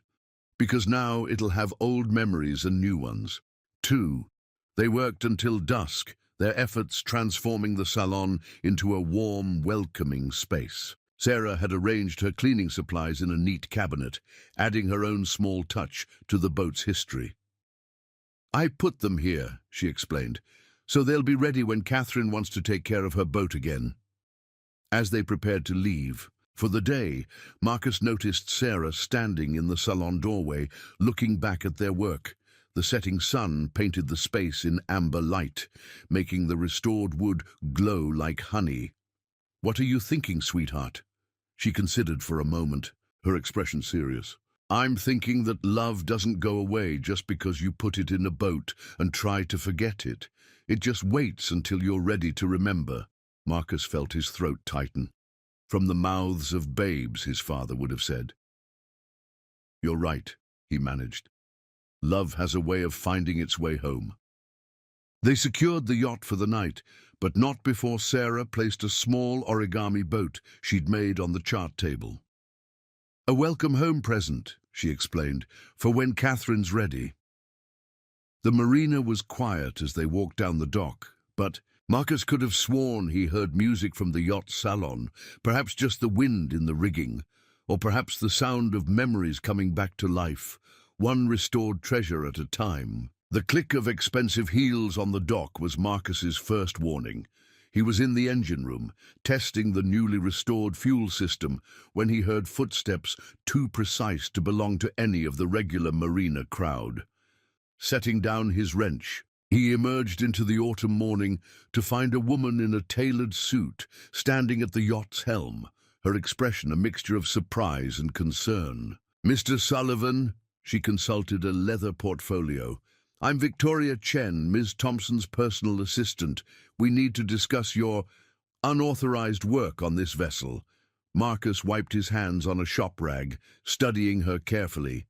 "because now it'll have old memories and new ones, too." They worked until dusk, their efforts transforming the salon into a warm, welcoming space. Sarah had arranged her cleaning supplies in a neat cabinet, adding her own small touch to the boat's history. "I put them here," she explained, "so they'll be ready when Catherine wants to take care of her boat again." As they prepared to leave for the day, Marcus noticed Sarah standing in the salon doorway, looking back at their work. The setting sun painted the space in amber light, making the restored wood glow like honey. "What are you thinking, sweetheart?" She considered for a moment, her expression serious. "I'm thinking that love doesn't go away just because you put it in a boat and try to forget it. It just waits until you're ready to remember." Marcus felt his throat tighten. "From the mouths of babes," his father would have said. "You're right," he managed. "Love has a way of finding its way home." They secured the yacht for the night, but not before Sarah placed a small origami boat she'd made on the chart table. "A welcome home present," she explained, "for when Catherine's ready." The marina was quiet as they walked down the dock, but Marcus could have sworn he heard music from the yacht salon, perhaps just the wind in the rigging, or perhaps the sound of memories coming back to life, one restored treasure at a time. The click of expensive heels on the dock was Marcus's first warning. He was in the engine room, testing the newly restored fuel system, when he heard footsteps too precise to belong to any of the regular marina crowd. Setting down his wrench, He emerged into the autumn morning to find a woman in a tailored suit standing at the yacht's helm, her expression a mixture of surprise and concern. "Mr. Sullivan," she consulted a leather portfolio. "I'm Victoria Chen, Ms. Thompson's personal assistant. We need to discuss your unauthorized work on this vessel." Marcus wiped his hands on a shop rag, studying her carefully.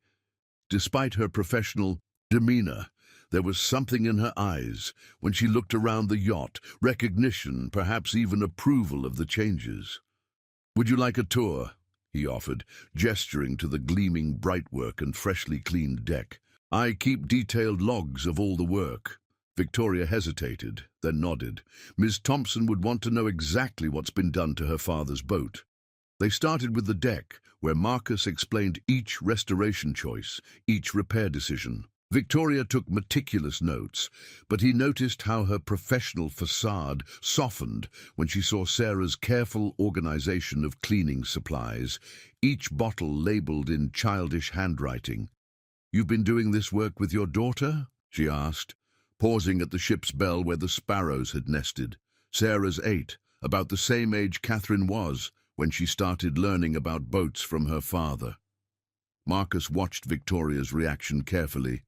Despite her professional demeanor, there was something in her eyes when she looked around the yacht, recognition, perhaps even approval of the changes. "Would you like a tour?" he offered, gesturing to the gleaming brightwork and freshly cleaned deck. "I keep detailed logs of all the work." Victoria hesitated, then nodded. Ms. Thompson would want to know exactly what's been done to her father's boat. They started with the deck, where Marcus explained each restoration choice, each repair decision. Victoria took meticulous notes, but he noticed how her professional facade softened when she saw Sarah's careful organization of cleaning supplies, each bottle labeled in childish handwriting. "You've been doing this work with your daughter?" she asked, pausing at the ship's bell where the sparrows had nested. Sarah's 8, about the same age Catherine was when she started learning about boats from her father. Marcus watched Victoria's reaction carefully.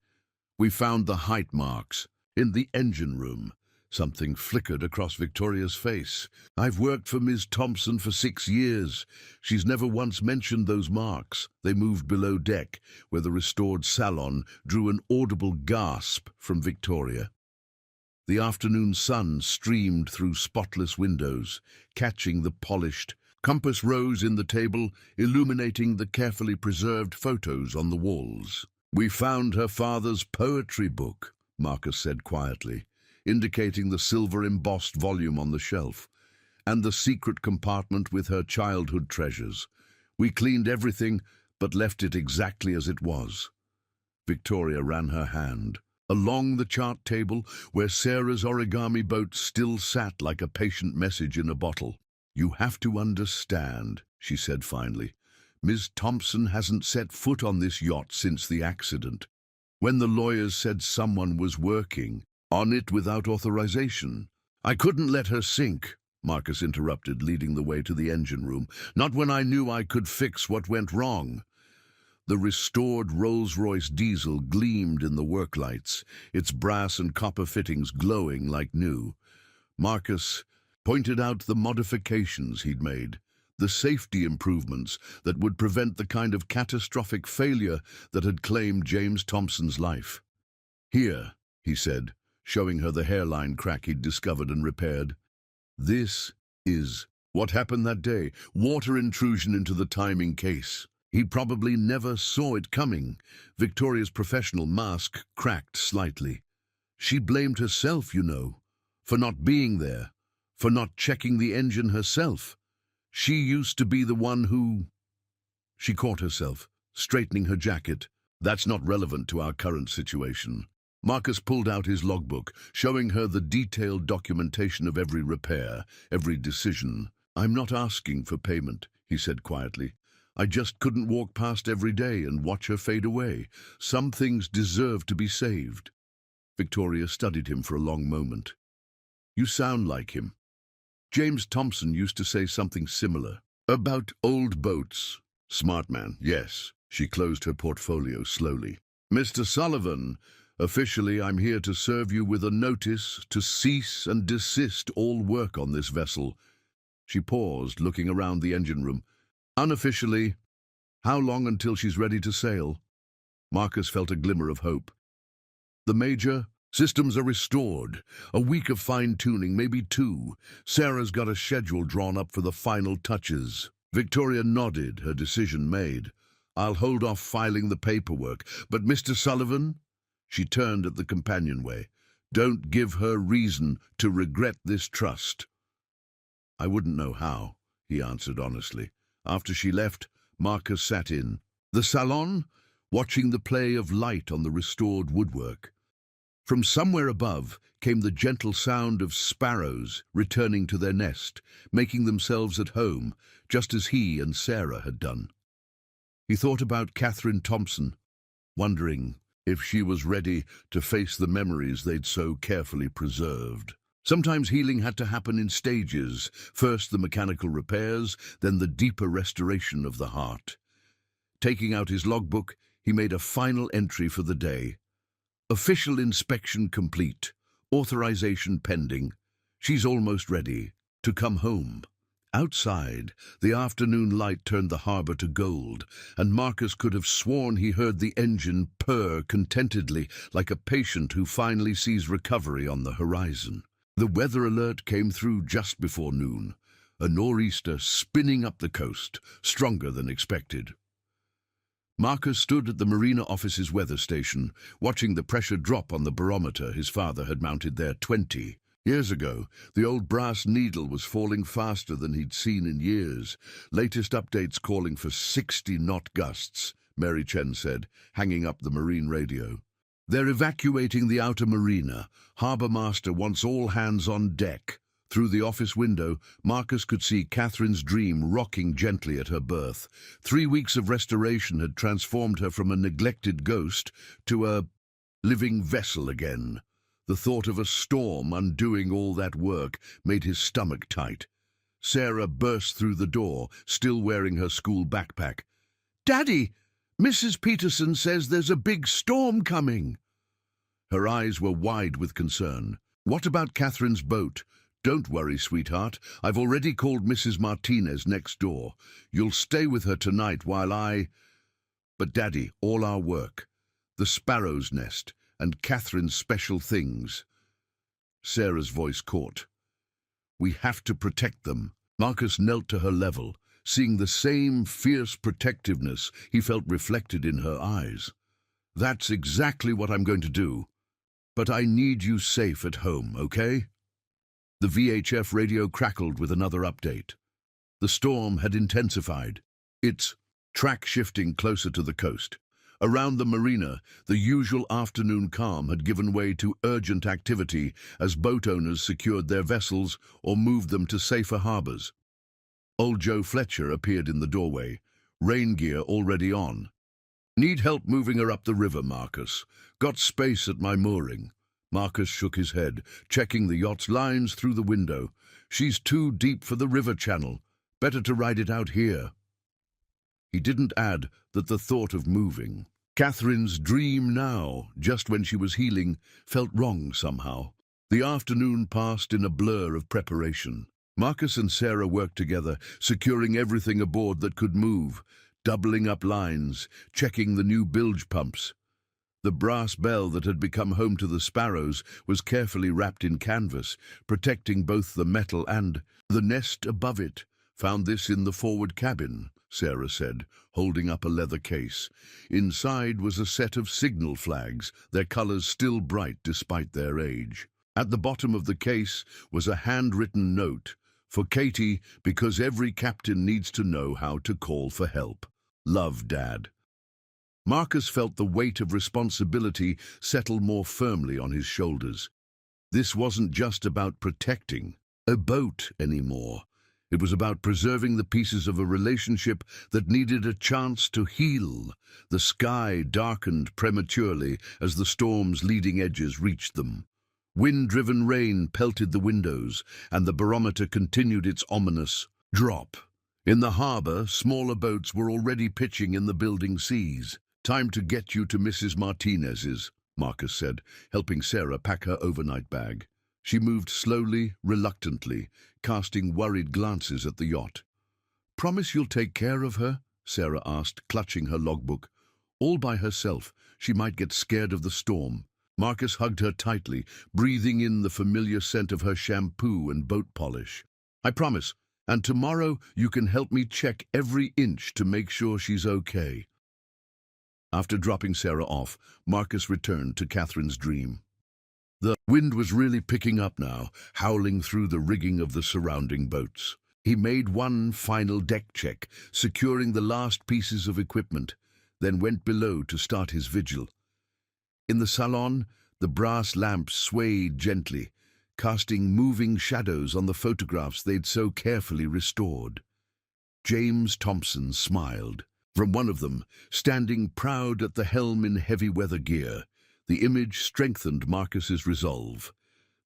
"We found the height marks in the engine room." Something flickered across Victoria's face. "I've worked for Ms. Thompson for 6 years. She's never once mentioned those marks." They moved below deck, where the restored salon drew an audible gasp from Victoria. The afternoon sun streamed through spotless windows, catching the polished compass rose in the table, illuminating the carefully preserved photos on the walls. "We found her father's poetry book," Marcus said quietly, indicating the silver-embossed volume on the shelf, "and the secret compartment with her childhood treasures. We cleaned everything, but left it exactly as it was." Victoria ran her hand along the chart table where Sarah's origami boat still sat like a patient message in a bottle. "You have to understand," she said finally. "Ms. Thompson hasn't set foot on this yacht since the accident. When the lawyers said someone was working on it without authorization, I couldn't let her sink," Marcus interrupted, leading the way to the engine room. "Not when I knew I could fix what went wrong." The restored Rolls-Royce diesel gleamed in the work lights, its brass and copper fittings glowing like new. Marcus pointed out the modifications he'd made, the safety improvements that would prevent the kind of catastrophic failure that had claimed James Thompson's life. "Here," he said, showing her the hairline crack he'd discovered and repaired. "This is what happened that day. Water intrusion into the timing case. He probably never saw it coming." Victoria's professional mask cracked slightly. "She blamed herself, you know, for not being there, for not checking the engine herself. She used to be the one who—" She caught herself, straightening her jacket. "That's not relevant to our current situation." Marcus pulled out his logbook, showing her the detailed documentation of every repair, every decision. "I'm not asking for payment," he said quietly. "I just couldn't walk past every day and watch her fade away. Some things deserve to be saved." Victoria studied him for a long moment. "You sound like him. James Thompson used to say something similar. About old boats." "Smart man, yes." She closed her portfolio slowly. "Mr. Sullivan, officially I'm here to serve you with a notice to cease and desist all work on this vessel." She paused, looking around the engine room. "Unofficially, how long until she's ready to sail?" Marcus felt a glimmer of hope. "The major systems are restored. A week of fine-tuning, maybe 2. Sarah's got a schedule drawn up for the final touches." Victoria nodded, her decision made. "I'll hold off filing the paperwork. But Mr. Sullivan," she turned at the companionway, "don't give her reason to regret this trust." "I wouldn't know how," he answered honestly. After she left, Marcus sat in the salon, watching the play of light on the restored woodwork. From somewhere above came the gentle sound of sparrows returning to their nest, making themselves at home, just as he and Sarah had done. He thought about Catherine Thompson, wondering if she was ready to face the memories they'd so carefully preserved. Sometimes healing had to happen in stages, first the mechanical repairs, then the deeper restoration of the heart. Taking out his logbook, he made a final entry for the day. Official inspection complete. Authorization pending. She's almost ready to come home. Outside, the afternoon light turned the harbor to gold, and Marcus could have sworn he heard the engine purr contentedly, like a patient who finally sees recovery on the horizon. The weather alert came through just before noon, a nor'easter spinning up the coast, stronger than expected. Marcus stood at the marina office's weather station, watching the pressure drop on the barometer his father had mounted there 20 years ago. The old brass needle was falling faster than he'd seen in years. Latest updates calling for 60-knot gusts, Mary Chen said, hanging up the marine radio. They're evacuating the outer marina. Harbour Master wants all hands on deck. Through the office window, Marcus could see Catherine's dream rocking gently at her berth. 3 weeks of restoration had transformed her from a neglected ghost to a living vessel again. The thought of a storm undoing all that work made his stomach tight. Sarah burst through the door, still wearing her school backpack. "Daddy, Mrs. Peterson says there's a big storm coming." Her eyes were wide with concern. "What about Catherine's boat?" "Don't worry, sweetheart. I've already called Mrs. Martinez next door. You'll stay with her tonight while I—" "But Daddy, all our work, the sparrow's nest, and Catherine's special things." Sarah's voice caught. "We have to protect them." Marcus knelt to her level, seeing the same fierce protectiveness he felt reflected in her eyes. "That's exactly what I'm going to do. But I need you safe at home, okay?" The VHF radio crackled with another update. The storm had intensified, its track shifting closer to the coast. Around the marina, the usual afternoon calm had given way to urgent activity as boat owners secured their vessels or moved them to safer harbors. Old Joe Fletcher appeared in the doorway, rain gear already on. "Need help moving her up the river, Marcus. Got space at my mooring." Marcus shook his head, checking the yacht's lines through the window. "She's too deep for the river channel. Better to ride it out here." He didn't add that the thought of moving, Catherine's dream now, just when she was healing, felt wrong somehow. The afternoon passed in a blur of preparation. Marcus and Sarah worked together, securing everything aboard that could move, doubling up lines, checking the new bilge pumps. The brass bell that had become home to the sparrows was carefully wrapped in canvas, protecting both the metal and the nest above it. "Found this in the forward cabin," Sarah said, holding up a leather case. Inside was a set of signal flags, their colors still bright despite their age. At the bottom of the case was a handwritten note. "For Katie, because every captain needs to know how to call for help. Love, Dad." Marcus felt the weight of responsibility settle more firmly on his shoulders. This wasn't just about protecting a boat anymore. It was about preserving the pieces of a relationship that needed a chance to heal. The sky darkened prematurely as the storm's leading edges reached them. Wind-driven rain pelted the windows, and the barometer continued its ominous drop. In the harbor, smaller boats were already pitching in the building seas. "Time to get you to Mrs. Martinez's," Marcus said, helping Sarah pack her overnight bag. She moved slowly, reluctantly, casting worried glances at the yacht. "Promise you'll take care of her?" Sarah asked, clutching her logbook. "All by herself. She might get scared of the storm." Marcus hugged her tightly, breathing in the familiar scent of her shampoo and boat polish. "I promise. And tomorrow you can help me check every inch to make sure she's okay." After dropping Sarah off, Marcus returned to Catherine's dream. The wind was really picking up now, howling through the rigging of the surrounding boats. He made one final deck check, securing the last pieces of equipment, then went below to start his vigil. In the salon, the brass lamps swayed gently, casting moving shadows on the photographs they'd so carefully restored. James Thompson smiled. From one of them, standing proud at the helm in heavy weather gear, the image strengthened Marcus's resolve.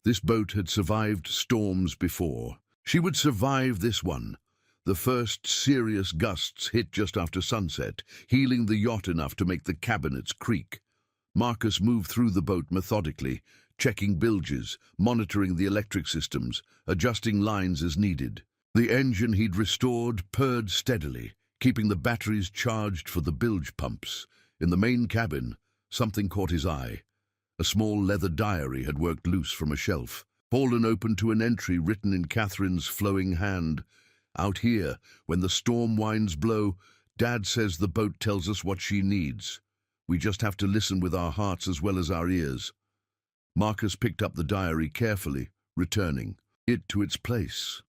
This boat had survived storms before. She would survive this one. The first serious gusts hit just after sunset, heeling the yacht enough to make the cabinets creak. Marcus moved through the boat methodically, checking bilges, monitoring the electric systems, adjusting lines as needed. The engine he'd restored purred steadily, keeping the batteries charged for the bilge pumps. In the main cabin, something caught his eye. A small leather diary had worked loose from a shelf, fallen open to an entry written in Catherine's flowing hand. "Out here, when the storm winds blow, Dad says the boat tells us what she needs. We just have to listen with our hearts as well as our ears." Marcus picked up the diary carefully, returning it to its place.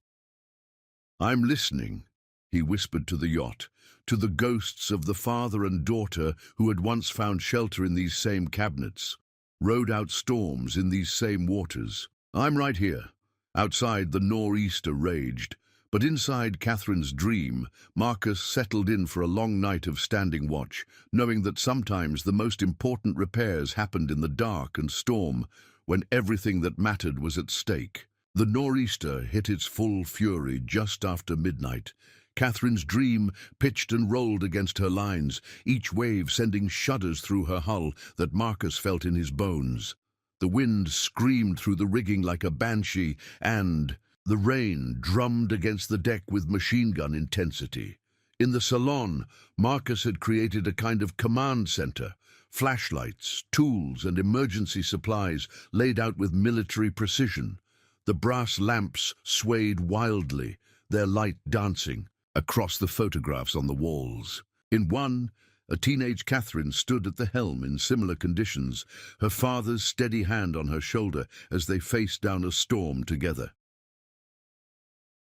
"I'm listening," he whispered to the yacht, to the ghosts of the father and daughter who had once found shelter in these same cabinets, rode out storms in these same waters. "I'm right here." Outside, the nor'easter raged, but inside Catherine's dream, Marcus settled in for a long night of standing watch, knowing that sometimes the most important repairs happened in the dark and storm, when everything that mattered was at stake. The nor'easter hit its full fury just after midnight. Catherine's dream pitched and rolled against her lines, each wave sending shudders through her hull that Marcus felt in his bones. The wind screamed through the rigging like a banshee, and the rain drummed against the deck with machine-gun intensity. In the salon, Marcus had created a kind of command center, flashlights, tools, and emergency supplies laid out with military precision. The brass lamps swayed wildly, their light dancing across the photographs on the walls. In one, a teenage Catherine stood at the helm in similar conditions, her father's steady hand on her shoulder as they faced down a storm together.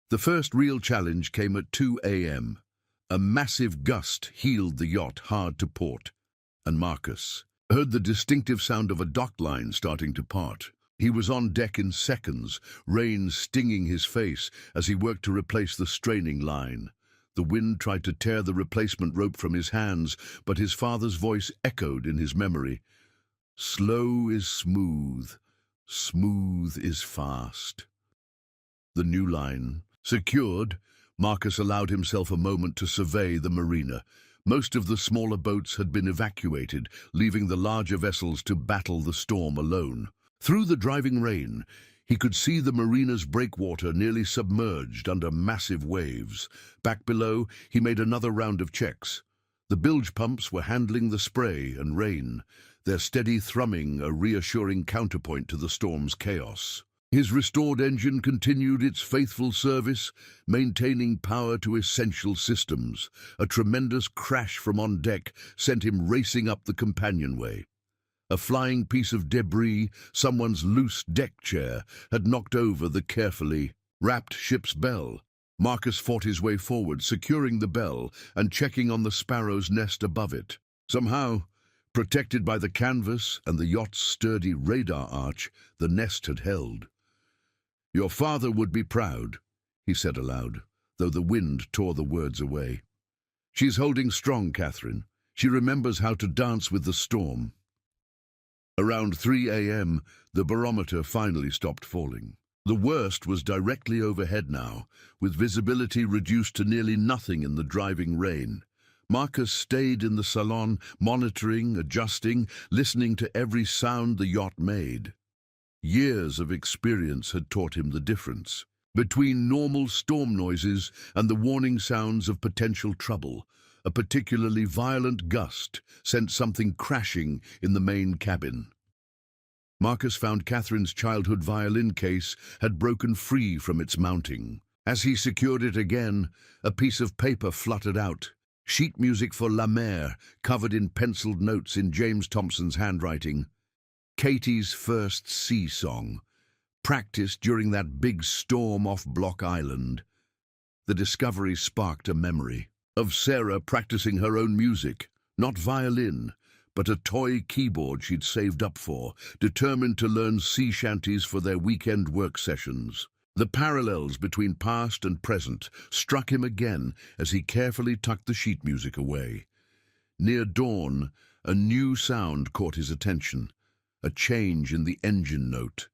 The first real challenge came at 2 a.m. A massive gust heeled the yacht hard to port, and Marcus heard the distinctive sound of a dock line starting to part. He was on deck in seconds, rain stinging his face as he worked to replace the straining line. The wind tried to tear the replacement rope from his hands, but his father's voice echoed in his memory. "Slow is smooth, smooth is fast." The new line secured, Marcus allowed himself a moment to survey the marina. Most of the smaller boats had been evacuated, leaving the larger vessels to battle the storm alone. Through the driving rain, he could see the marina's breakwater nearly submerged under massive waves. Back below, he made another round of checks. The bilge pumps were handling the spray and rain, their steady thrumming a reassuring counterpoint to the storm's chaos. His restored engine continued its faithful service, maintaining power to essential systems. A tremendous crash from on deck sent him racing up the companionway. A flying piece of debris, someone's loose deck chair, had knocked over the carefully wrapped ship's bell. Marcus fought his way forward, securing the bell and checking on the sparrow's nest above it. Somehow, protected by the canvas and the yacht's sturdy radar arch, the nest had held. "Your father would be proud," he said aloud, though the wind tore the words away. "She's holding strong, Catherine. She remembers how to dance with the storm." Around 3 a.m., the barometer finally stopped falling. The worst was directly overhead now, with visibility reduced to nearly nothing in the driving rain. Marcus stayed in the salon, monitoring, adjusting, listening to every sound the yacht made. Years of experience had taught him the difference between normal storm noises and the warning sounds of potential trouble. A particularly violent gust sent something crashing in the main cabin. Marcus found Catherine's childhood violin case had broken free from its mounting. As he secured it again, a piece of paper fluttered out. Sheet music for La Mer, covered in penciled notes in James Thompson's handwriting. Katie's first sea song, practiced during that big storm off Block Island. The discovery sparked a memory of Sarah practicing her own music, not violin, but a toy keyboard she'd saved up for, determined to learn sea shanties for their weekend work sessions. The parallels between past and present struck him again as he carefully tucked the sheet music away. Near dawn, a new sound caught his attention, a change in the engine note.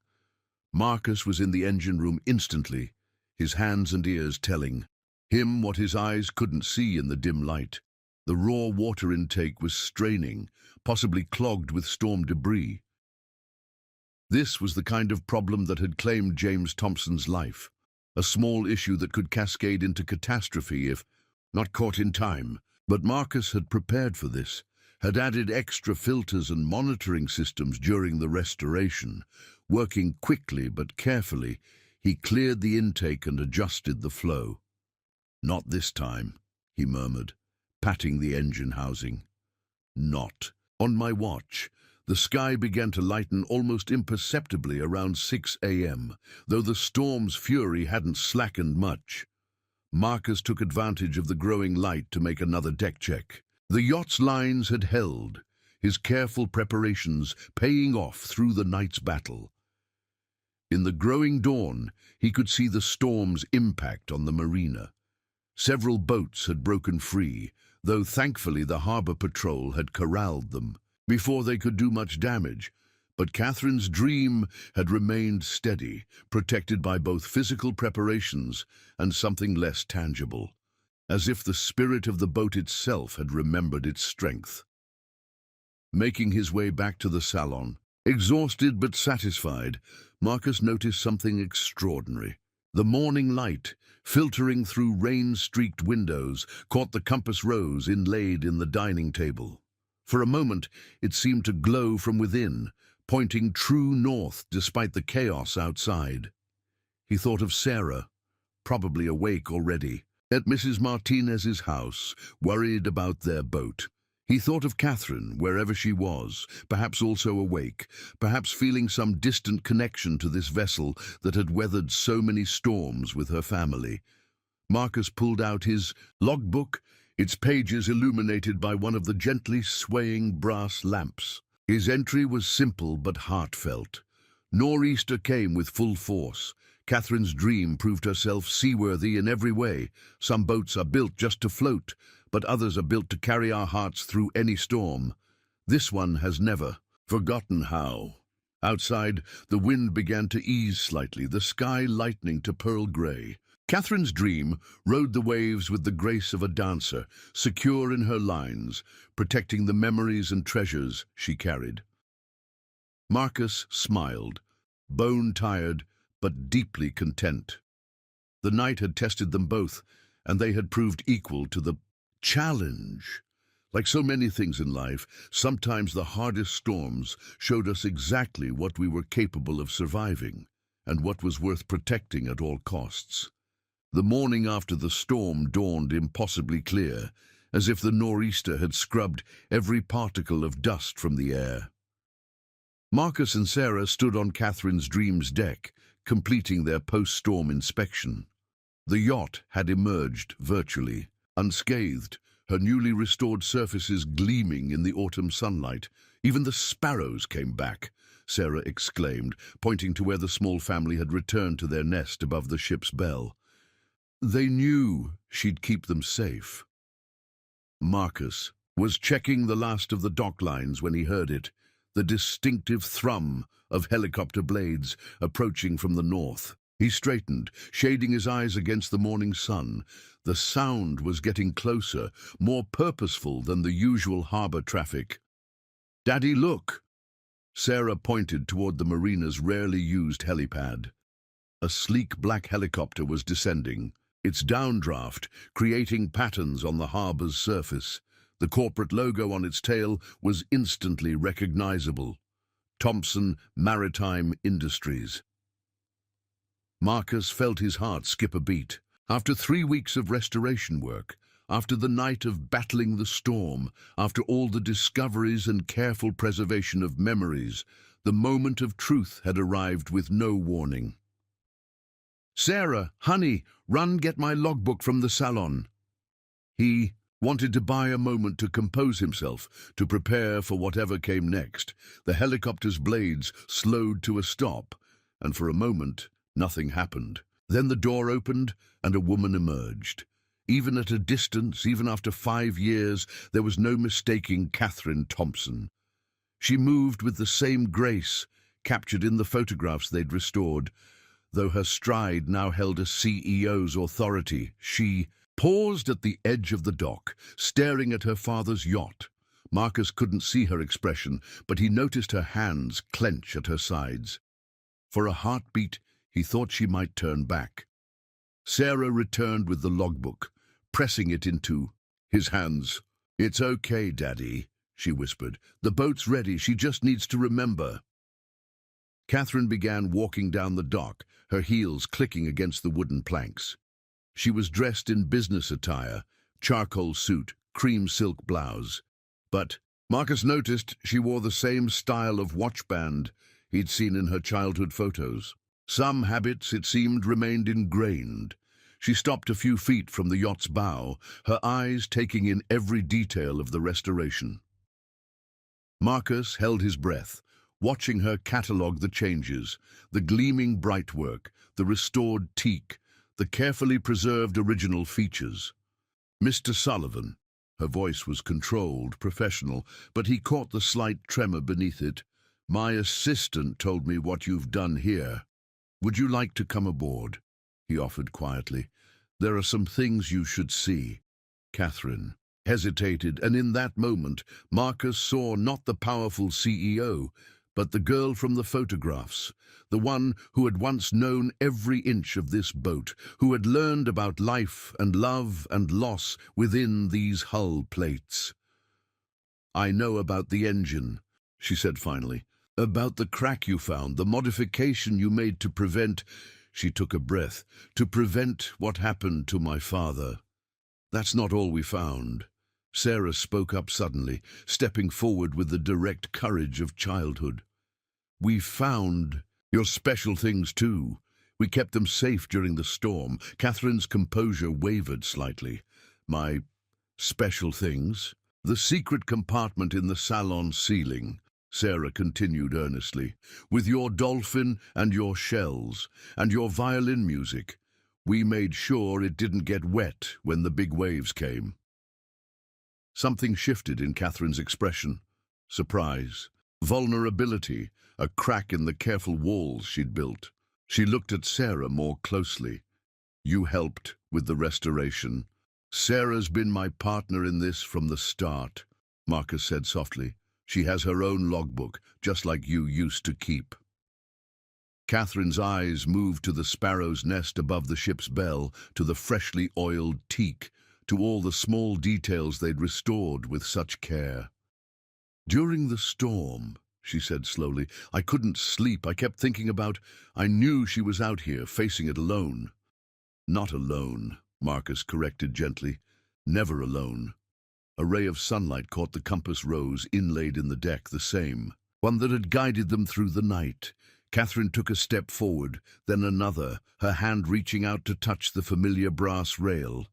Marcus was in the engine room instantly, his hands and ears telling him what his eyes couldn't see in the dim light. The raw water intake was straining, possibly clogged with storm debris. This was the kind of problem that had claimed James Thompson's life, a small issue that could cascade into catastrophe if not caught in time. But Marcus had prepared for this, had added extra filters and monitoring systems during the restoration. Working quickly but carefully, he cleared the intake and adjusted the flow. "Not this time," he murmured, patting the engine housing. "Not on my watch." The sky began to lighten almost imperceptibly around 6 a.m., though the storm's fury hadn't slackened much. Marcus took advantage of the growing light to make another deck check. The yacht's lines had held, his careful preparations paying off through the night's battle. In the growing dawn, he could see the storm's impact on the marina. Several boats had broken free, though thankfully the harbor patrol had corralled them before they could do much damage. But Catherine's dream had remained steady, protected by both physical preparations and something less tangible, as if the spirit of the boat itself had remembered its strength. Making his way back to the salon, exhausted but satisfied, Marcus noticed something extraordinary. The morning light, filtering through rain-streaked windows, caught the compass rose inlaid in the dining table. For a moment, it seemed to glow from within, pointing true north despite the chaos outside. He thought of Sarah, probably awake already, at Mrs. Martinez's house, worried about their boat. He thought of Catherine, wherever she was, perhaps also awake, perhaps feeling some distant connection to this vessel that had weathered so many storms with her family. Marcus pulled out his logbook, its pages illuminated by one of the gently swaying brass lamps. His entry was simple but heartfelt. Nor'easter came with full force. Catherine's dream proved herself seaworthy in every way. Some boats are built just to float, but others are built to carry our hearts through any storm. This one has never forgotten how. Outside, the wind began to ease slightly, the sky lightening to pearl grey. Catherine's dream rode the waves with the grace of a dancer, secure in her lines, protecting the memories and treasures she carried. Marcus smiled, bone-tired but deeply content. The night had tested them both, and they had proved equal to the challenge. Like so many things in life, sometimes the hardest storms showed us exactly what we were capable of surviving, and what was worth protecting at all costs. The morning after the storm dawned impossibly clear, as if the nor'easter had scrubbed every particle of dust from the air. Marcus and Sarah stood on Catherine's dream's deck, completing their post-storm inspection. The yacht had emerged virtually, unscathed, her newly restored surfaces gleaming in the autumn sunlight. "Even the sparrows came back," Sarah exclaimed, pointing to where the small family had returned to their nest above the ship's bell. They knew she'd keep them safe. Marcus was checking the last of the dock lines when he heard it, the distinctive thrum of helicopter blades approaching from the north. He straightened, shading his eyes against the morning sun. The sound was getting closer, more purposeful than the usual harbor traffic. "Daddy, look!" Sarah pointed toward the marina's rarely used helipad. A sleek black helicopter was descending, its downdraft creating patterns on the harbor's surface. The corporate logo on its tail was instantly recognizable: Thompson Maritime Industries. Marcus felt his heart skip a beat. After 3 weeks of restoration work, after the night of battling the storm, after all the discoveries and careful preservation of memories, the moment of truth had arrived with no warning. "Sarah, honey, run get my logbook from the salon." He wanted to buy a moment to compose himself, to prepare for whatever came next. The helicopter's blades slowed to a stop, and for a moment, nothing happened. Then the door opened and a woman emerged. Even at a distance, even after 5 years, there was no mistaking Catherine Thompson. She moved with the same grace, captured in the photographs they'd restored. Though her stride now held a CEO's authority, she paused at the edge of the dock, staring at her father's yacht. Marcus couldn't see her expression, but he noticed her hands clench at her sides. For a heartbeat, he thought she might turn back. Sarah returned with the logbook, pressing it into his hands. "It's okay, Daddy," she whispered. "The boat's ready. She just needs to remember." Catherine began walking down the dock, her heels clicking against the wooden planks. She was dressed in business attire, charcoal suit, cream silk blouse. But Marcus noticed she wore the same style of watchband he'd seen in her childhood photos. Some habits, it seemed, remained ingrained. She stopped a few feet from the yacht's bow, her eyes taking in every detail of the restoration. Marcus held his breath, watching her catalogue the changes, the gleaming brightwork, the restored teak, the carefully preserved original features. "Mr. Sullivan," her voice was controlled, professional, but he caught the slight tremor beneath it. "My assistant told me what you've done here. Would you like to come aboard?" he offered quietly. "There are some things you should see." Catherine hesitated, and in that moment, Marcus saw not the powerful CEO, but the girl from the photographs, the one who had once known every inch of this boat, who had learned about life and love and loss within these hull plates. "I know about the engine," she said finally. "About the crack you found, the modification you made to prevent—" She took a breath. "To prevent what happened to my father. That's not all we found." Sarah spoke up suddenly, stepping forward with the direct courage of childhood. "We found your special things too. We kept them safe during the storm." Catherine's composure wavered slightly. "My special things?" "The secret compartment in the salon ceiling," Sarah continued earnestly, "with your dolphin and your shells and your violin music. We made sure it didn't get wet when the big waves came." Something shifted in Catherine's expression. Surprise, vulnerability, a crack in the careful walls she'd built. She looked at Sarah more closely. "You helped with the restoration." "Sarah's been my partner in this from the start," Marcus said softly. "She has her own logbook, just like you used to keep." Catherine's eyes moved to the sparrow's nest above the ship's bell, to the freshly oiled teak, to all the small details they'd restored with such care. "During the storm," she said slowly, "I couldn't sleep. I kept thinking about— I knew she was out here, facing it alone." "Not alone," Marcus corrected gently. "Never alone." A ray of sunlight caught the compass rose inlaid in the deck, the same, one that had guided them through the night. Catherine took a step forward, then another, her hand reaching out to touch the familiar brass rail.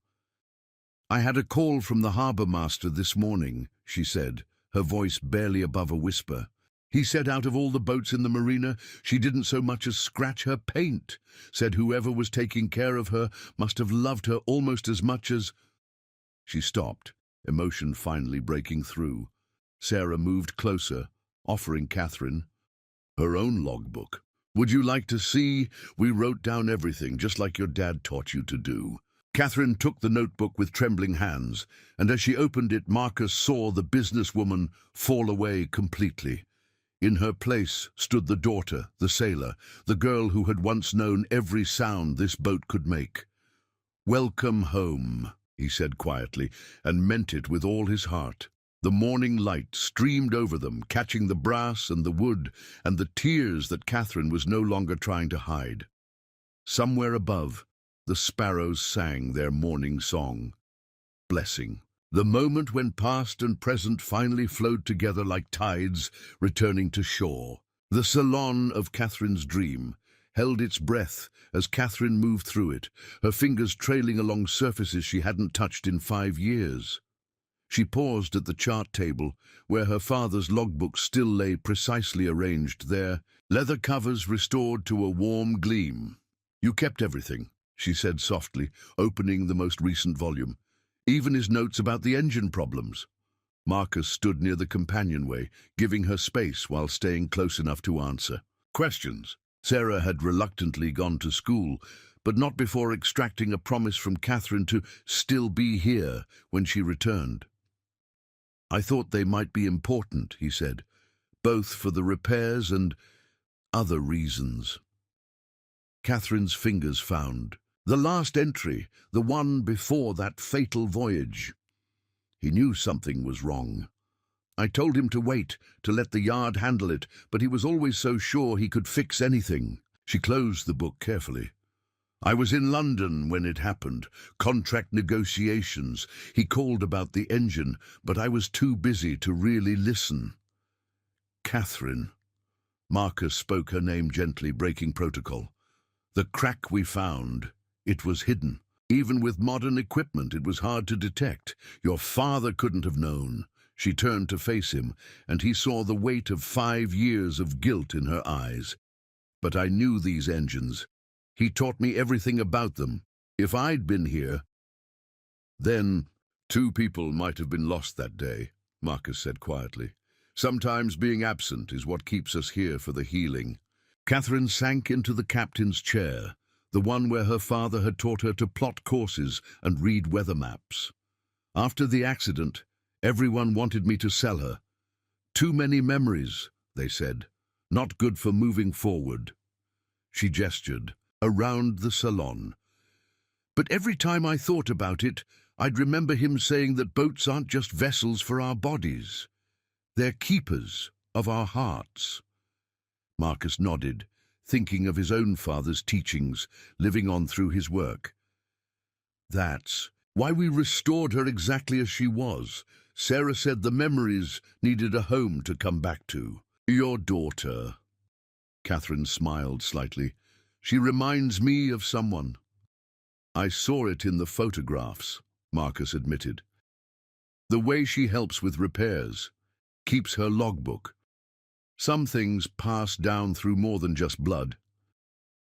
"I had a call from the harbour master this morning," she said, her voice barely above a whisper. "He said out of all the boats in the marina, she didn't so much as scratch her paint. Said whoever was taking care of her must have loved her almost as much as—" She stopped, emotion finally breaking through. Sarah moved closer, offering Catherine her own logbook. "Would you like to see? We wrote down everything, just like your dad taught you to do." Catherine took the notebook with trembling hands, and as she opened it, Marcus saw the businesswoman fall away completely. In her place stood the daughter, the sailor, the girl who had once known every sound this boat could make. "Welcome home," he said quietly, and meant it with all his heart. The morning light streamed over them, catching the brass and the wood and the tears that Catherine was no longer trying to hide. Somewhere above, the sparrows sang their morning song. Blessing. The moment when past and present finally flowed together like tides returning to shore. The salon of Catherine's dream held its breath as Catherine moved through it, her fingers trailing along surfaces she hadn't touched in 5 years. She paused at the chart table, where her father's logbook still lay precisely arranged there, leather covers restored to a warm gleam. You kept everything, she said softly, opening the most recent volume. Even his notes about the engine problems. Marcus stood near the companionway, giving her space while staying close enough to answer questions. Sarah had reluctantly gone to school, but not before extracting a promise from Catherine to still be here when she returned. I thought they might be important, he said, both for the repairs and other reasons. Catherine's fingers found the last entry, the one before that fatal voyage. He knew something was wrong. I told him to wait, to let the Yard handle it, but he was always so sure he could fix anything. She closed the book carefully. I was in London when it happened. Contract negotiations. He called about the engine, but I was too busy to really listen. Catherine. Marcus spoke her name gently, breaking protocol. The crack we found, it was hidden. Even with modern equipment, it was hard to detect. Your father couldn't have known. She turned to face him, and he saw the weight of 5 years of guilt in her eyes. But I knew these engines. He taught me everything about them. If I'd been here... Then 2 people might have been lost that day, Marcus said quietly. Sometimes being absent is what keeps us here for the healing. Catherine sank into the captain's chair, the one where her father had taught her to plot courses and read weather maps. After the accident, everyone wanted me to sell her. Too many memories, they said. Not good for moving forward. She gestured around the salon. But every time I thought about it, I'd remember him saying that boats aren't just vessels for our bodies. They're keepers of our hearts. Marcus nodded, thinking of his own father's teachings, living on through his work. That's why we restored her exactly as she was. Sarah said the memories needed a home to come back to. Your daughter. Catherine smiled slightly. She reminds me of someone. I saw it in the photographs, Marcus admitted. The way she helps with repairs, keeps her logbook. Some things pass down through more than just blood.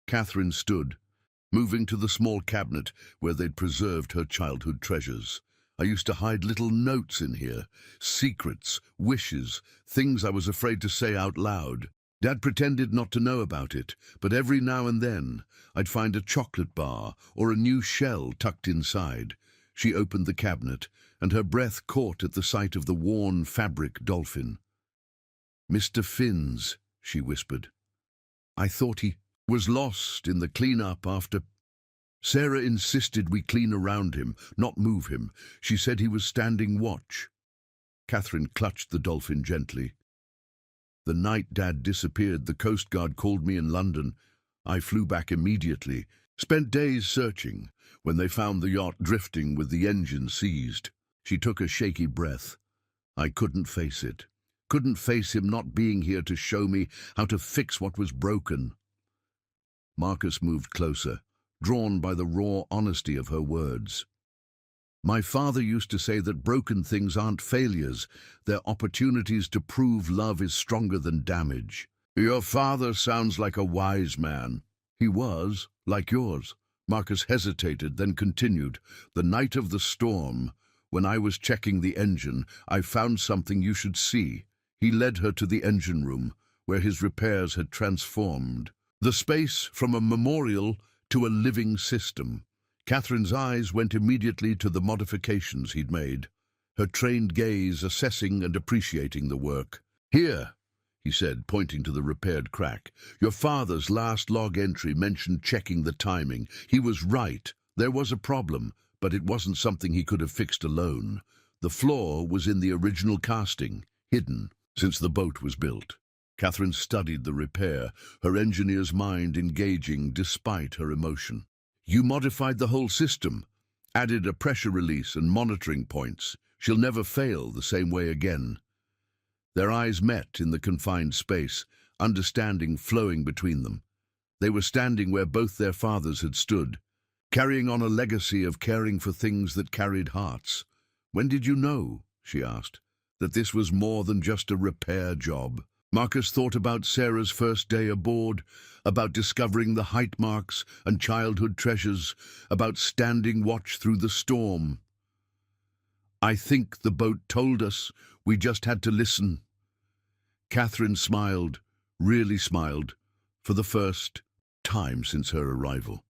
Catherine stood, moving to the small cabinet where they'd preserved her childhood treasures. I used to hide little notes in here, secrets, wishes, things I was afraid to say out loud. Dad pretended not to know about it, but every now and then I'd find a chocolate bar or a new shell tucked inside. She opened the cabinet, and her breath caught at the sight of the worn fabric dolphin. Mr. Finn's, she whispered. I thought he was lost in the clean-up after... Sarah insisted we clean around him, not move him. She said he was standing watch. Catherine clutched the dolphin gently. The night Dad disappeared, the Coast Guard called me in London. I flew back immediately, spent days searching, when they found the yacht drifting with the engine seized. She took a shaky breath. I couldn't face it. Couldn't face him not being here to show me how to fix what was broken. Marcus moved closer, drawn by the raw honesty of her words. My father used to say that broken things aren't failures, they're opportunities to prove love is stronger than damage. Your father sounds like a wise man. He was, like yours. Marcus hesitated, then continued. The night of the storm, when I was checking the engine, I found something you should see. He led her to the engine room, where his repairs had transformed the space from a memorial to a living system. Catherine's eyes went immediately to the modifications he'd made, her trained gaze assessing and appreciating the work. Here, he said, pointing to the repaired crack. Your father's last log entry mentioned checking the timing. He was right. There was a problem, but it wasn't something he could have fixed alone. The flaw was in the original casting, hidden since the boat was built. Catherine studied the repair, her engineer's mind engaging despite her emotion. You modified the whole system, added a pressure release and monitoring points. She'll never fail the same way again. Their eyes met in the confined space, understanding flowing between them. They were standing where both their fathers had stood, carrying on a legacy of caring for things that carried hearts. When did you know, she asked, that this was more than just a repair job? Marcus thought about Sarah's first day aboard, about discovering the height marks and childhood treasures, about standing watch through the storm. "I think the boat told us. We just had to listen." Catherine smiled, really smiled, for the first time since her arrival.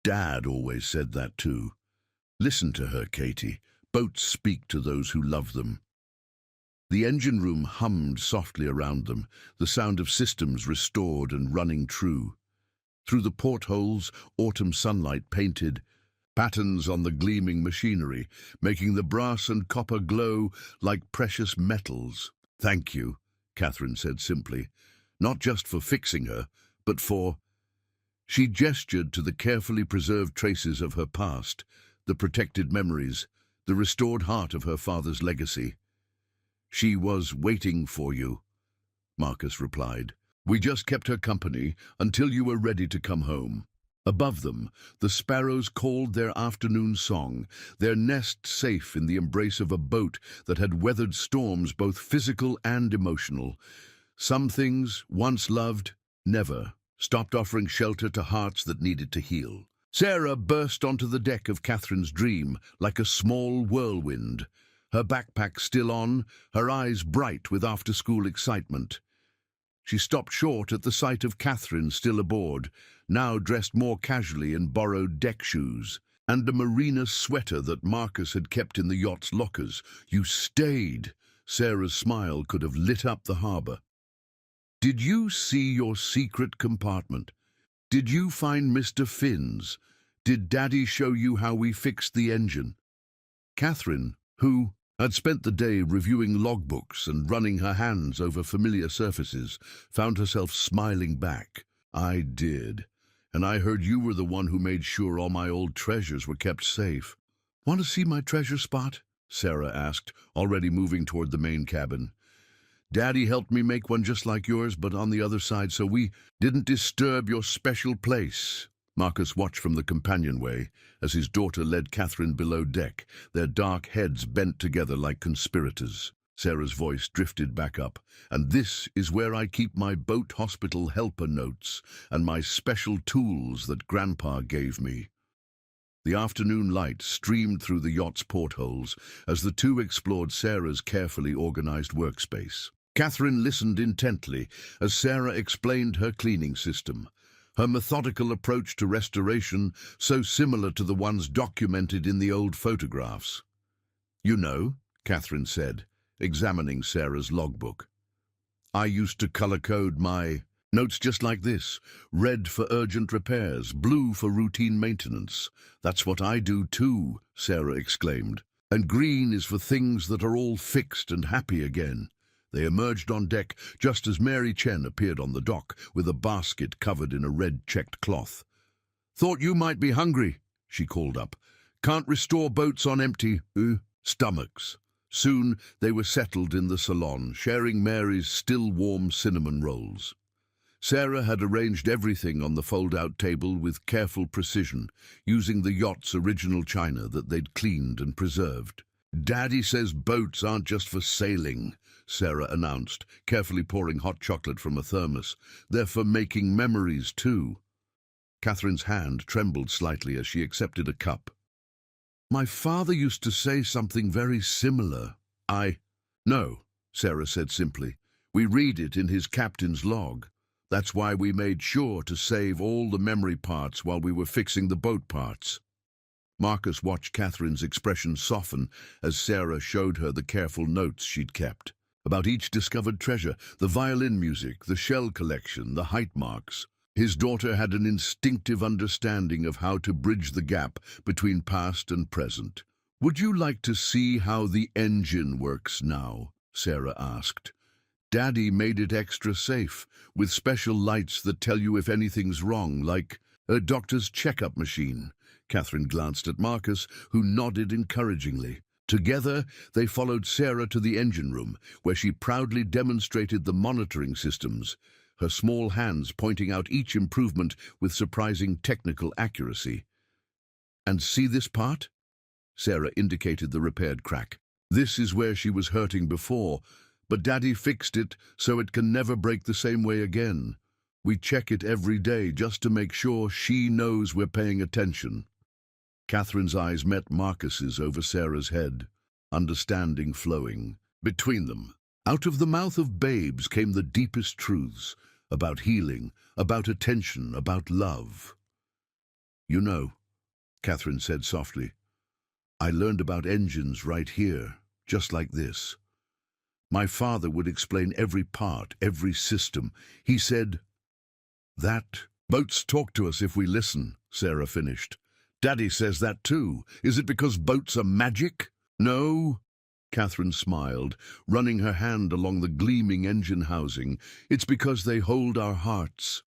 Dad always said that too. Listen to her, Katie. Boats speak to those who love them. The engine room hummed softly around them, the sound of systems restored and running true. Through the portholes, autumn sunlight painted patterns on the gleaming machinery, making the brass and copper glow like precious metals. "Thank you," Catherine said simply, "not just for fixing her, but for—" She gestured to the carefully preserved traces of her past, the protected memories, the restored heart of her father's legacy. "She was waiting for you," Marcus replied. "We just kept her company until you were ready to come home." Above them, the sparrows called their afternoon song, their nest safe in the embrace of a boat that had weathered storms both physical and emotional. Some things, once loved, never stopped offering shelter to hearts that needed to heal. Sarah burst onto the deck of Catherine's dream like a small whirlwind, her backpack still on, her eyes bright with after-school excitement. She stopped short at the sight of Catherine still aboard, now dressed more casually in borrowed deck shoes, and a merino sweater that Marcus had kept in the yacht's lockers. "You stayed!" Sarah's smile could have lit up the harbour. "Did you see your secret compartment? Did you find Mr. Finn's? Did Daddy show you how we fixed the engine?" Catherine, who had spent the day reviewing logbooks and running her hands over familiar surfaces, found herself smiling back. "I did. And I heard you were the one who made sure all my old treasures were kept safe." "Want to see my treasure spot?" Sarah asked, already moving toward the main cabin. "Daddy helped me make one just like yours, but on the other side, so we didn't disturb your special place." Marcus watched from the companionway as his daughter led Catherine below deck, their dark heads bent together like conspirators. Sarah's voice drifted back up. "And this is where I keep my boat hospital helper notes and my special tools that Grandpa gave me." The afternoon light streamed through the yacht's portholes as the two explored Sarah's carefully organized workspace. Catherine listened intently as Sarah explained her cleaning system, her methodical approach to restoration so similar to the ones documented in the old photographs. "You know," Catherine said, examining Sarah's logbook, "I used to color-code my notes just like this. Red for urgent repairs, blue for routine maintenance." "That's what I do too," Sarah exclaimed. "And green is for things that are all fixed and happy again." They emerged on deck just as Mary Chen appeared on the dock with a basket covered in a red-checked cloth. "Thought you might be hungry," she called up. "Can't restore boats on empty stomachs." Soon they were settled in the salon, sharing Mary's still warm cinnamon rolls. Sarah had arranged everything on the fold-out table with careful precision, using the yacht's original china that they'd cleaned and preserved. "Daddy says boats aren't just for sailing," Sarah announced, carefully pouring hot chocolate from a thermos. "They're for making memories, too." Catherine's hand trembled slightly as she accepted a cup. "My father used to say something very similar." "No," Sarah said simply. "We read it in his captain's log. That's why we made sure to save all the memory parts while we were fixing the boat parts." Marcus watched Catherine's expression soften as Sarah showed her the careful notes she'd kept. About each discovered treasure, the violin music, the shell collection, the height marks. His daughter had an instinctive understanding of how to bridge the gap between past and present. "Would you like to see how the engine works now?" Sarah asked. "Daddy made it extra safe, with special lights that tell you if anything's wrong, like a doctor's checkup machine." Catherine glanced at Marcus, who nodded encouragingly. Together, they followed Sarah to the engine room, where she proudly demonstrated the monitoring systems, her small hands pointing out each improvement with surprising technical accuracy. "And see this part?" Sarah indicated the repaired crack. "This is where she was hurting before, But Daddy fixed it so it can never break the same way again. We check it every day just to make sure she knows we're paying attention." Catherine's eyes met Marcus's over Sarah's head, understanding flowing between them. Out of the mouth of babes came the deepest truths about healing, about attention, about love. "You know," Catherine said softly, "I learned about engines right here, just like this. My father would explain every part, every system. He said, that boats talk to us if we listen," Sarah finished. "Daddy says that too. Is it because boats are magic?" "No," Catherine smiled, running her hand along the gleaming engine housing. "It's because they hold our hearts."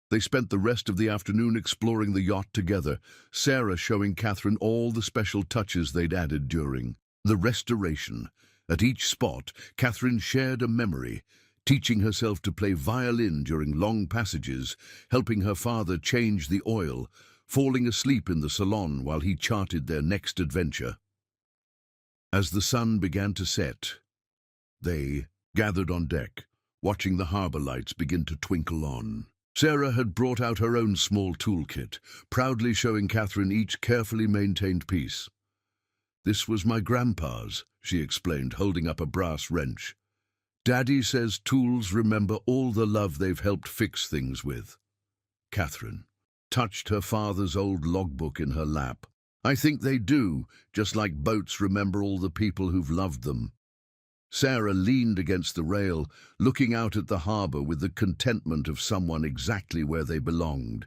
They spent the rest of the afternoon exploring the yacht together, Sarah showing Catherine all the special touches they'd added during the restoration. At each spot, Catherine shared a memory, teaching herself to play violin during long passages, helping her father change the oil, falling asleep in the salon while he charted their next adventure. As the sun began to set, they gathered on deck, watching the harbor lights begin to twinkle on. Sarah had brought out her own small toolkit, proudly showing Catherine each carefully maintained piece. "This was my grandpa's," she explained, holding up a brass wrench. "Daddy says tools remember all the love they've helped fix things with." Catherine touched her father's old logbook in her lap. "I think they do, just like boats remember all the people who've loved them." Sarah leaned against the rail, looking out at the harbor with the contentment of someone exactly where they belonged.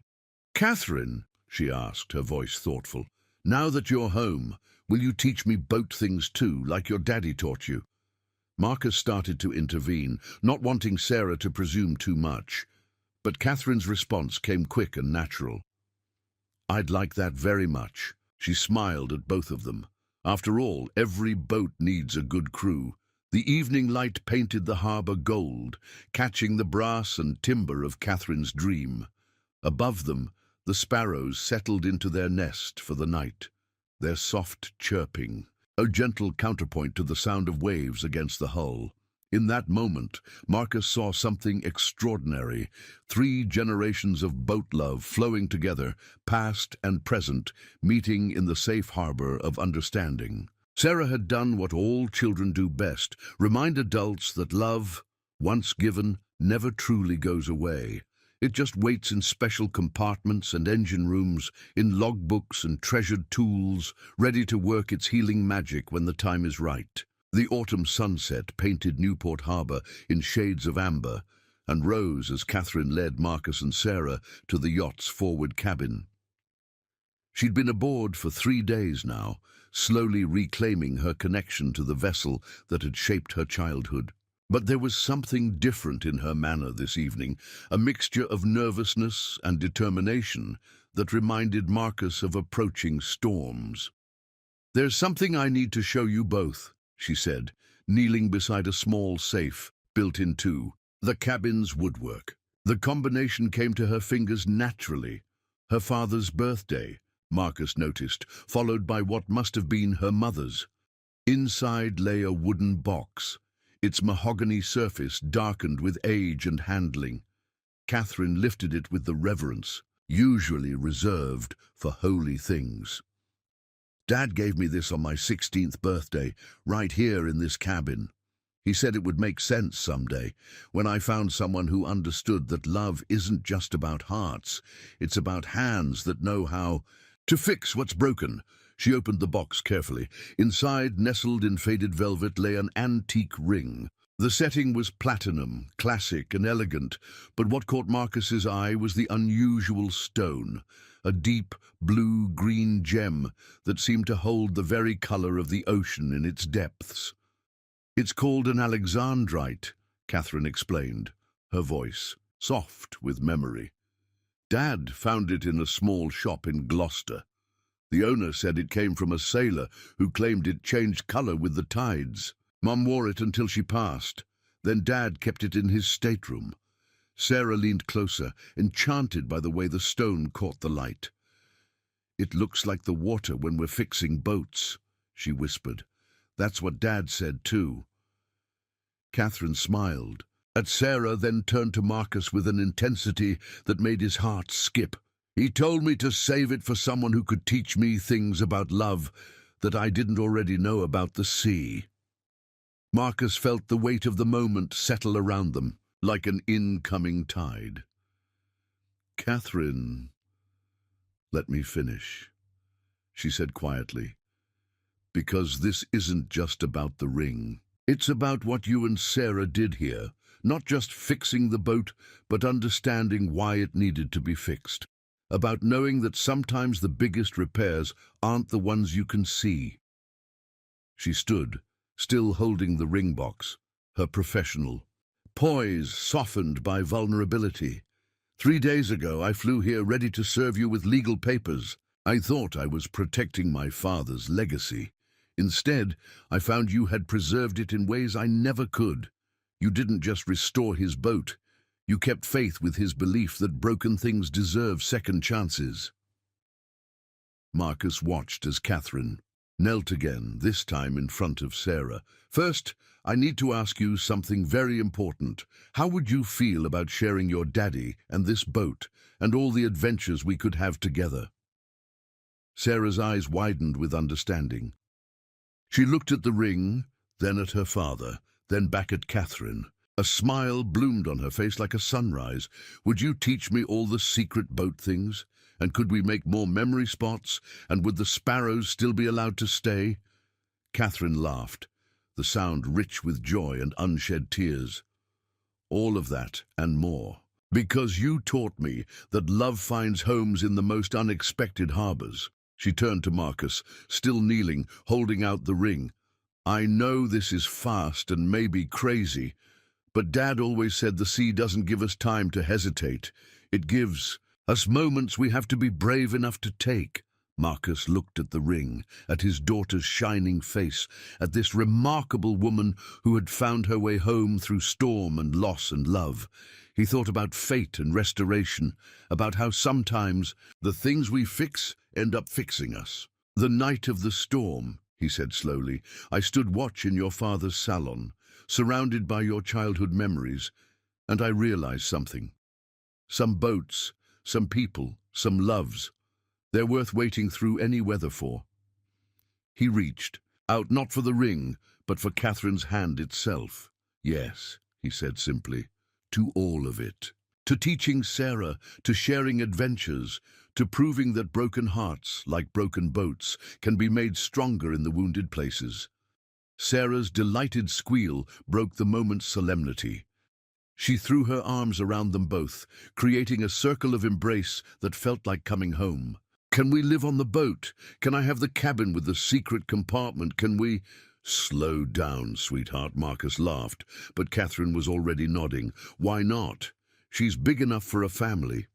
"Catherine," she asked, her voice thoughtful, "now that you're home, will you teach me boat things too, like your daddy taught you?" Marcus started to intervene, not wanting Sarah to presume too much. But Catherine's response came quick and natural. "I'd like that very much." She smiled at both of them. After all, every boat needs a good crew. The evening light painted the harbor gold, catching the brass and timber of Catherine's dream. Above them, the sparrows settled into their nest for the night, their soft chirping, a gentle counterpoint to the sound of waves against the hull. In that moment, Marcus saw something extraordinary. 3 generations of boat love flowing together, past and present, meeting in the safe harbor of understanding. Sarah had done what all children do best, remind adults that love, once given, never truly goes away. It just waits in special compartments and engine rooms, in logbooks and treasured tools, ready to work its healing magic when the time is right. The autumn sunset painted Newport Harbor in shades of amber, and rose as Catherine led Marcus and Sarah to the yacht's forward cabin. She'd been aboard for 3 days now, slowly reclaiming her connection to the vessel that had shaped her childhood. But there was something different in her manner this evening, a mixture of nervousness and determination that reminded Marcus of approaching storms. "There's something I need to show you both," she said, kneeling beside a small safe built into the cabin's woodwork. The combination came to her fingers naturally. Her father's birthday, Marcus noticed, followed by what must have been her mother's. Inside lay a wooden box, its mahogany surface darkened with age and handling. Catherine lifted it with the reverence, usually reserved for holy things. "Dad gave me this on my 16th birthday, right here in this cabin. He said it would make sense someday, when I found someone who understood that love isn't just about hearts, it's about hands that know how to fix what's broken." She opened the box carefully. Inside, nestled in faded velvet, lay an antique ring. The setting was platinum, classic and elegant, but what caught Marcus's eye was the unusual stone, a deep blue-green gem that seemed to hold the very color of the ocean in its depths. "It's called an Alexandrite," Catherine explained, her voice soft with memory. "Dad found it in a small shop in Gloucester. The owner said it came from a sailor who claimed it changed color with the tides. Mum wore it until she passed. Then Dad kept it in his stateroom." Sarah leaned closer, enchanted by the way the stone caught the light. "It looks like the water when we're fixing boats," she whispered. "That's what Dad said too." Catherine smiled at Sarah, then turned to Marcus with an intensity that made his heart skip. He told me to save it for someone who could teach me things about love that I didn't already know about the sea. Marcus felt the weight of the moment settle around them, like an incoming tide. Catherine, let me finish, she said quietly, because this isn't just about the ring. It's about what you and Sarah did here, not just fixing the boat, but understanding why it needed to be fixed. About knowing that sometimes the biggest repairs aren't the ones you can see. She stood, still holding the ring box, her professional poise softened by vulnerability. 3 days ago, I flew here ready to serve you with legal papers. I thought I was protecting my father's legacy. Instead, I found you had preserved it in ways I never could. You didn't just restore his boat. You kept faith with his belief that broken things deserve second chances. Marcus watched as Catherine knelt again, this time in front of Sarah. First, I need to ask you something very important. How would you feel about sharing your daddy and this boat and all the adventures we could have together? Sarah's eyes widened with understanding. She looked at the ring, then at her father, then back at Catherine. A smile bloomed on her face like a sunrise. Would you teach me all the secret boat things? And could we make more memory spots? And would the sparrows still be allowed to stay? Catherine laughed, the sound rich with joy and unshed tears. All of that and more. Because you taught me that love finds homes in the most unexpected harbors. She turned to Marcus, still kneeling, holding out the ring. I know this is fast and maybe crazy, but Dad always said the sea doesn't give us time to hesitate. It gives us moments we have to be brave enough to take. Marcus looked at the ring, at his daughter's shining face, at this remarkable woman who had found her way home through storm and loss and love. He thought about fate and restoration, about how sometimes the things we fix end up fixing us. The night of the storm, he said slowly, I stood watch in your father's salon, surrounded by your childhood memories, and I realized something. Some boats, some people, some loves, they're worth waiting through any weather for. He reached out not for the ring, but for Catherine's hand itself. Yes, he said simply, to all of it. To teaching Sarah, to sharing adventures, to proving that broken hearts, like broken boats, can be made stronger in the wounded places. Sarah's delighted squeal broke the moment's solemnity. She threw her arms around them both, creating a circle of embrace that felt like coming home. Can we live on the boat? Can I have the cabin with the secret compartment? Can we... Slow down, sweetheart, Marcus laughed, but Catherine was already nodding. Why not? She's big enough for a family.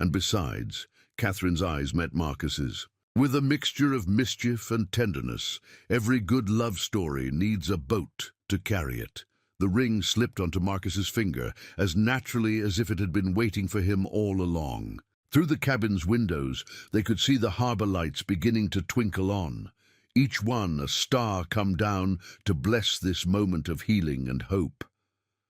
And besides, Catherine's eyes met Marcus's. With a mixture of mischief and tenderness, every good love story needs a boat to carry it. The ring slipped onto Marcus's finger as naturally as if it had been waiting for him all along. Through the cabin's windows, they could see the harbor lights beginning to twinkle on, each one a star come down to bless this moment of healing and hope.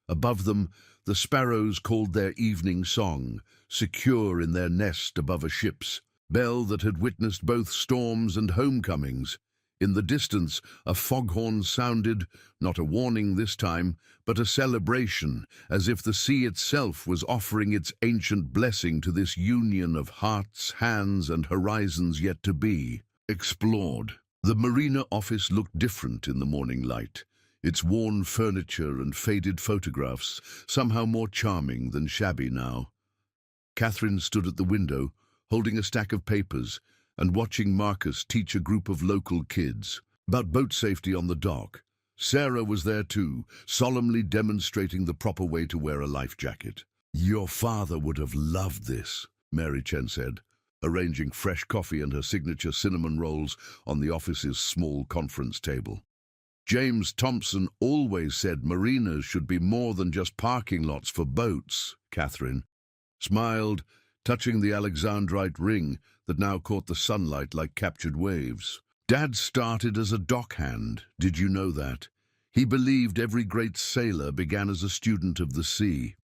Above them, the sparrows called their evening song, secure in their nest above a ship's bell that had witnessed both storms and homecomings. In the distance, a foghorn sounded, not a warning this time, but a celebration, as if the sea itself was offering its ancient blessing to this union of hearts, hands, and horizons yet to be explored. The marina office looked different in the morning light, its worn furniture and faded photographs somehow more charming than shabby now. Catherine stood at the window, holding a stack of papers, and watching Marcus teach a group of local kids about boat safety on the dock. Sarah was there too, solemnly demonstrating the proper way to wear a life jacket. Your father would have loved this, Mary Chen said, arranging fresh coffee and her signature cinnamon rolls on the office's small conference table. James Thompson always said marinas should be more than just parking lots for boats, Catherine smiled, touching the Alexandrite ring that now caught the sunlight like captured waves. Dad started as a dockhand, did you know that? He believed every great sailor began as a student of the sea.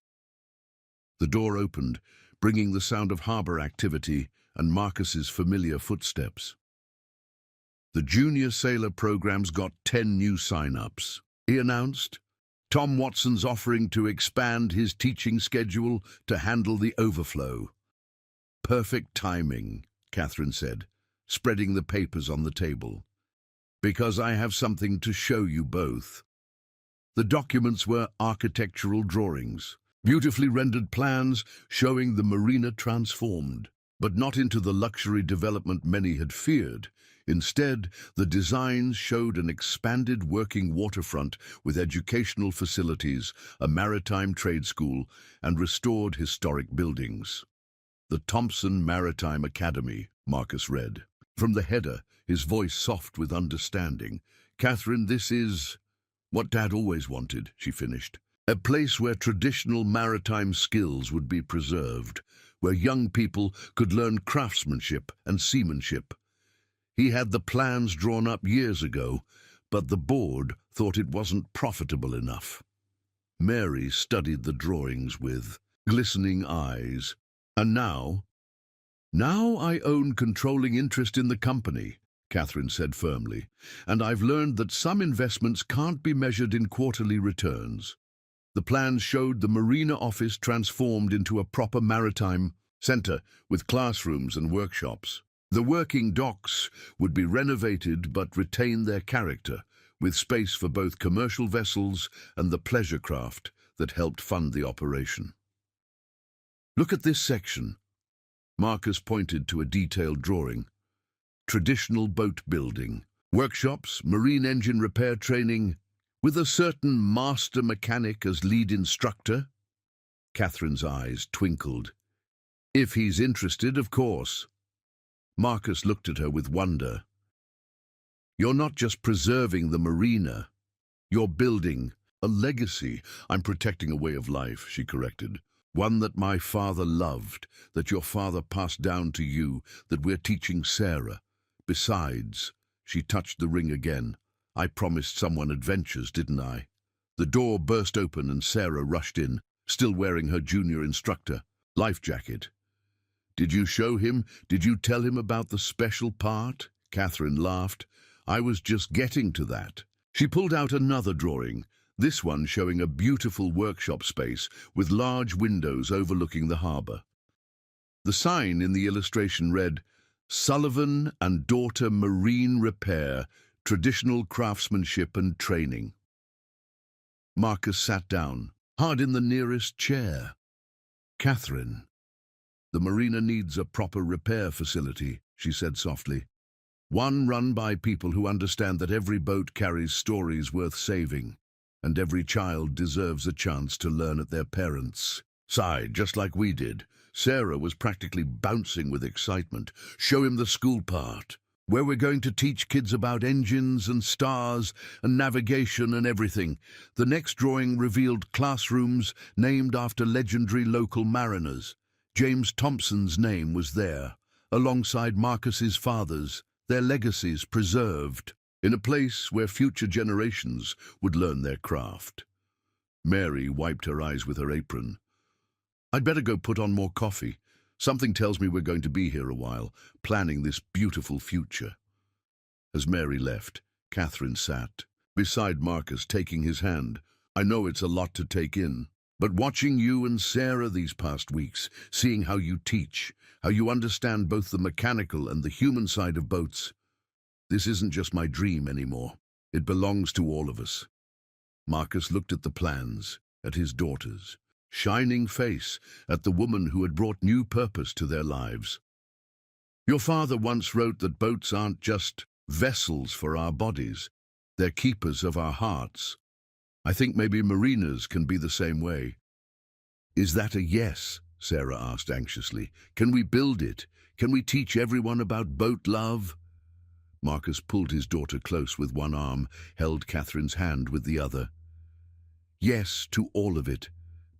The door opened, bringing the sound of harbor activity and Marcus's familiar footsteps. The junior sailor program's got 10 new sign-ups, he announced. Tom Watson's offering to expand his teaching schedule to handle the overflow. Perfect timing, Catherine said, spreading the papers on the table. Because I have something to show you both. The documents were architectural drawings, beautifully rendered plans showing the marina transformed, but not into the luxury development many had feared. Instead, the designs showed an expanded working waterfront with educational facilities, a maritime trade school, and restored historic buildings. The Thompson Maritime Academy, Marcus read. From the header, his voice soft with understanding. Catherine, this is what Dad always wanted, she finished. A place where traditional maritime skills would be preserved, where young people could learn craftsmanship and seamanship. He had the plans drawn up years ago, but the board thought it wasn't profitable enough. Mary studied the drawings with glistening eyes. And now I own controlling interest in the company, Catherine said firmly, and I've learned that some investments can't be measured in quarterly returns. The plans showed the marina office transformed into a proper maritime center with classrooms and workshops. The working docks would be renovated but retain their character, with space for both commercial vessels and the pleasure craft that helped fund the operation. Look at this section. Marcus pointed to a detailed drawing. Traditional boat building, workshops, marine engine repair training, with a certain master mechanic as lead instructor. Catherine's eyes twinkled. If he's interested, of course. Marcus looked at her with wonder. You're not just preserving the marina. You're building a legacy. I'm protecting a way of life, she corrected. One that my father loved, that your father passed down to you, that we're teaching Sarah. Besides, she touched the ring again. I promised someone adventures, didn't I? The door burst open and Sarah rushed in, still wearing her junior instructor life jacket. Did you show him? Did you tell him about the special part? Catherine laughed. I was just getting to that. She pulled out another drawing, this one showing a beautiful workshop space with large windows overlooking the harbour. The sign in the illustration read, Sullivan and Daughter Marine Repair, Traditional Craftsmanship and Training. Marcus sat down, hard in the nearest chair. Catherine, the marina needs a proper repair facility, she said softly. One run by people who understand that every boat carries stories worth saving, and every child deserves a chance to learn at their parents' side, just like we did. Sarah was practically bouncing with excitement. Show him the school part, where we're going to teach kids about engines and stars and navigation and everything. The next drawing revealed classrooms named after legendary local mariners. James Thompson's name was there, alongside Marcus's father's, their legacies preserved, in a place where future generations would learn their craft. Mary wiped her eyes with her apron. I'd better go put on more coffee. Something tells me we're going to be here a while, planning this beautiful future. As Mary left, Catherine sat beside Marcus, taking his hand. I know it's a lot to take in, but watching you and Sarah these past weeks, seeing how you teach, how you understand both the mechanical and the human side of boats, this isn't just my dream anymore. It belongs to all of us. Marcus looked at the plans, at his daughters, shining face, at the woman who had brought new purpose to their lives. Your father once wrote that boats aren't just vessels for our bodies, they're keepers of our hearts. I think maybe marinas can be the same way. Is that a yes? Sarah asked anxiously. Can we build it? Can we teach everyone about boat love? Marcus pulled his daughter close with one arm, held Catherine's hand with the other. Yes to all of it,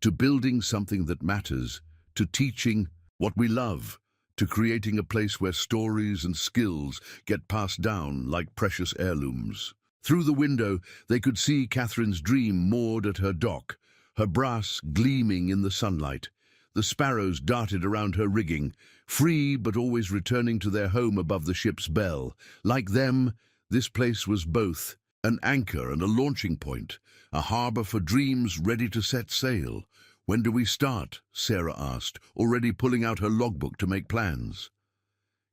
to building something that matters, to teaching what we love, to creating a place where stories and skills get passed down like precious heirlooms. Through the window, they could see Catherine's Dream moored at her dock, her brass gleaming in the sunlight. The sparrows darted around her rigging, free but always returning to their home above the ship's bell. Like them, this place was both an anchor and a launching point, a harbour for dreams ready to set sail. "When do we start?" Sarah asked, already pulling out her logbook to make plans.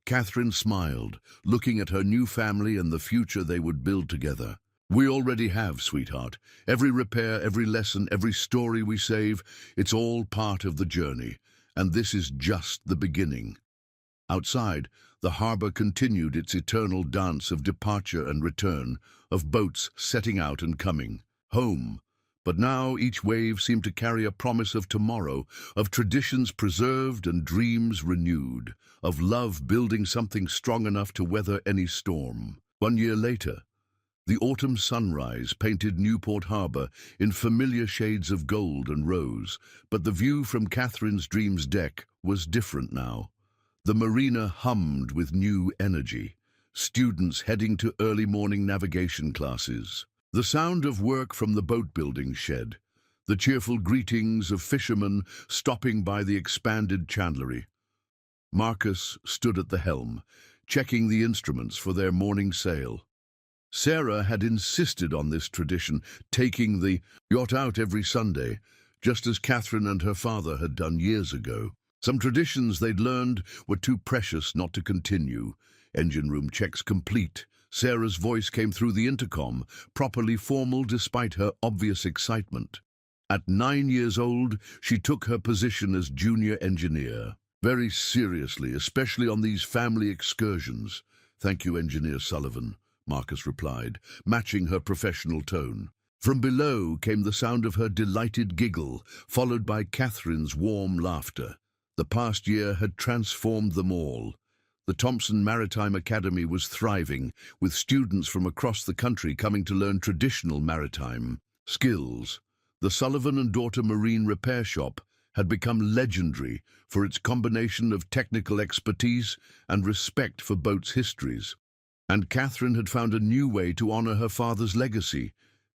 Catherine smiled, looking at her new family and the future they would build together. "We already have, sweetheart. Every repair, every lesson, every story we save, it's all part of the journey. And this is just the beginning." Outside, the harbour continued its eternal dance of departure and return, of boats setting out and coming home. But now each wave seemed to carry a promise of tomorrow, of traditions preserved and dreams renewed, of love building something strong enough to weather any storm. 1 year later, the autumn sunrise painted Newport Harbour in familiar shades of gold and rose, but the view from Catherine's Dream's deck was different now. The marina hummed with new energy, students heading to early morning navigation classes, the sound of work from the boat-building shed, the cheerful greetings of fishermen stopping by the expanded chandlery. Marcus stood at the helm, checking the instruments for their morning sail. Sarah had insisted on this tradition, taking the yacht out every Sunday, just as Catherine and her father had done years ago. Some traditions they'd learned were too precious not to continue. Engine room checks complete. Sarah's voice came through the intercom, properly formal despite her obvious excitement. At 9 years old, she took her position as junior engineer. "Very seriously, especially on these family excursions." "Thank you, Engineer Sullivan," Marcus replied, matching her professional tone. From below came the sound of her delighted giggle, followed by Catherine's warm laughter. The past year had transformed them all. The Thompson Maritime Academy was thriving, with students from across the country coming to learn traditional maritime skills. The Sullivan and Daughter Marine Repair Shop had become legendary for its combination of technical expertise and respect for boats' histories. And Catherine had found a new way to honor her father's legacy,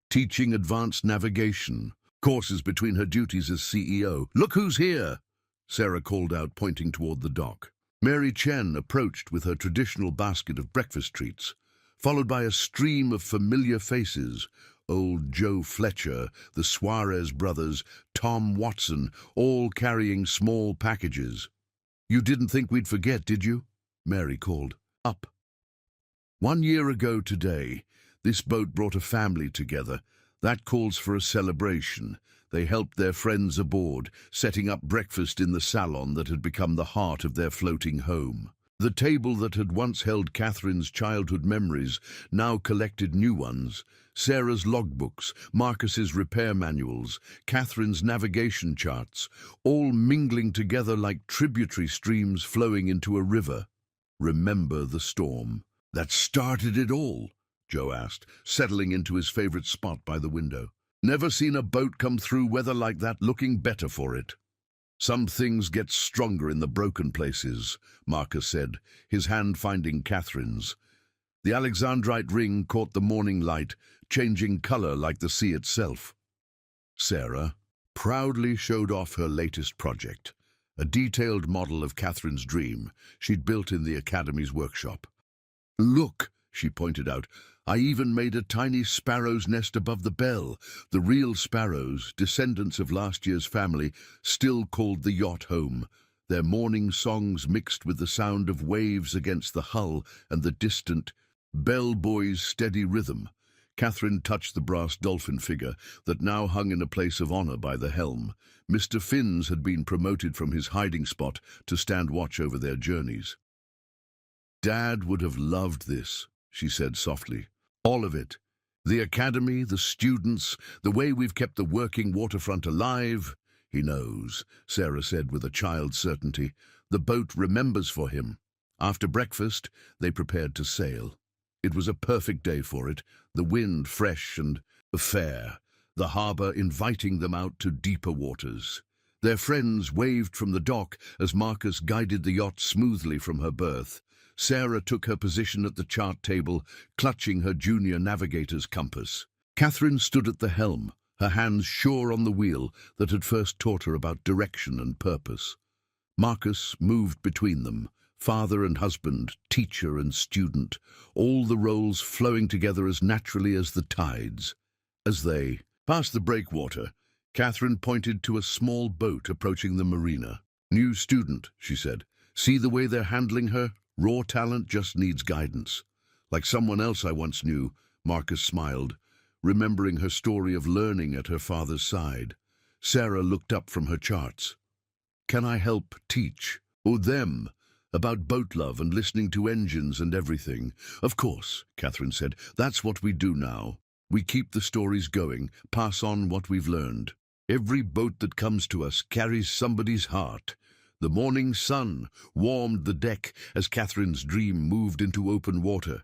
teaching advanced navigation courses between her duties as CEO. "Look who's here!" Sarah called out, pointing toward the dock. Mary Chen approached with her traditional basket of breakfast treats, followed by a stream of familiar faces. Old Joe Fletcher, the Suarez brothers, Tom Watson, all carrying small packages. "You didn't think we'd forget, did you?" Mary called. "Up." 1 year ago today, this boat brought a family together. That calls for a celebration. They helped their friends aboard, setting up breakfast in the salon that had become the heart of their floating home. The table that had once held Catherine's childhood memories now collected new ones. Sarah's logbooks, Marcus's repair manuals, Catherine's navigation charts, all mingling together like tributary streams flowing into a river. "Remember the storm that started it all?" Joe asked, settling into his favorite spot by the window. "Never seen a boat come through weather like that looking better for it." "Some things get stronger in the broken places," Marcus said, his hand finding Catherine's. The Alexandrite ring caught the morning light, changing color like the sea itself. Sarah proudly showed off her latest project, a detailed model of Catherine's Dream she'd built in the Academy's workshop. "Look," she pointed out, "I even made a tiny sparrow's nest above the bell." The real sparrows, descendants of last year's family, still called the yacht home, their morning songs mixed with the sound of waves against the hull and the distant bellboy's steady rhythm. Catherine touched the brass dolphin figure that now hung in a place of honor by the helm. Mr. Finns had been promoted from his hiding spot to stand watch over their journeys. "Dad would have loved this," she said softly. "All of it. The academy, the students, the way we've kept the working waterfront alive." "He knows," Sarah said with a child's certainty. "The boat remembers for him." After breakfast, they prepared to sail. It was a perfect day for it, the wind fresh and fair, the harbour inviting them out to deeper waters. Their friends waved from the dock as Marcus guided the yacht smoothly from her berth. Sarah took her position at the chart table, clutching her junior navigator's compass. Catherine stood at the helm, her hands sure on the wheel that had first taught her about direction and purpose. Marcus moved between them, father and husband, teacher and student, all the roles flowing together as naturally as the tides. As they passed the breakwater, Catherine pointed to a small boat approaching the marina. "New student," she said. "See the way they're handling her? Raw talent just needs guidance." "Like someone else I once knew," Marcus smiled, remembering her story of learning at her father's side. Sarah looked up from her charts. "Can I help teach?" "Oh, them. About boat love and listening to engines and everything." "Of course," Catherine said. "That's what we do now. We keep the stories going, pass on what we've learned. Every boat that comes to us carries somebody's heart." The morning sun warmed the deck as Catherine's dream moved into open water.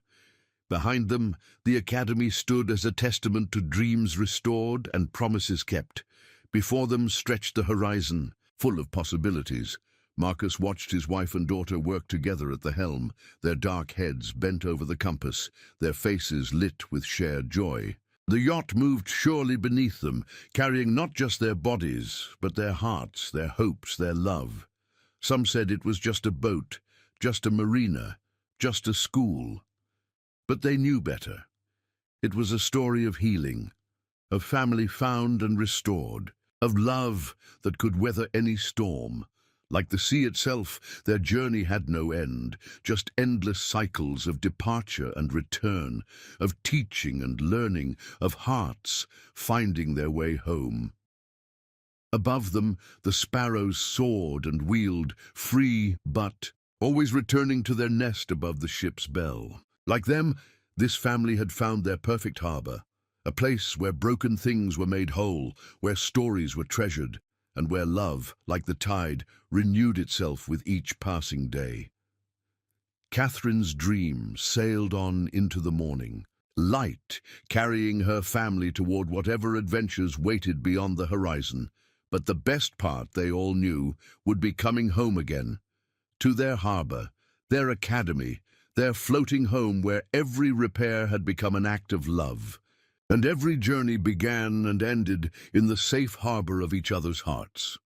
Behind them, the academy stood as a testament to dreams restored and promises kept. Before them stretched the horizon, full of possibilities. Marcus watched his wife and daughter work together at the helm, their dark heads bent over the compass, their faces lit with shared joy. The yacht moved surely beneath them, carrying not just their bodies, but their hearts, their hopes, their love. Some said it was just a boat, just a marina, just a school. But they knew better. It was a story of healing, of family found and restored, of love that could weather any storm. Like the sea itself, their journey had no end, just endless cycles of departure and return, of teaching and learning, of hearts finding their way home. Above them, the sparrows soared and wheeled, free but always returning to their nest above the ship's bell. Like them, this family had found their perfect harbor, a place where broken things were made whole, where stories were treasured, and where love, like the tide, renewed itself with each passing day. Catherine's dream sailed on into the morning, light, carrying her family toward whatever adventures waited beyond the horizon. But the best part, they all knew, would be coming home again, to their harbor, their academy, their floating home where every repair had become an act of love, and every journey began and ended in the safe harbor of each other's hearts.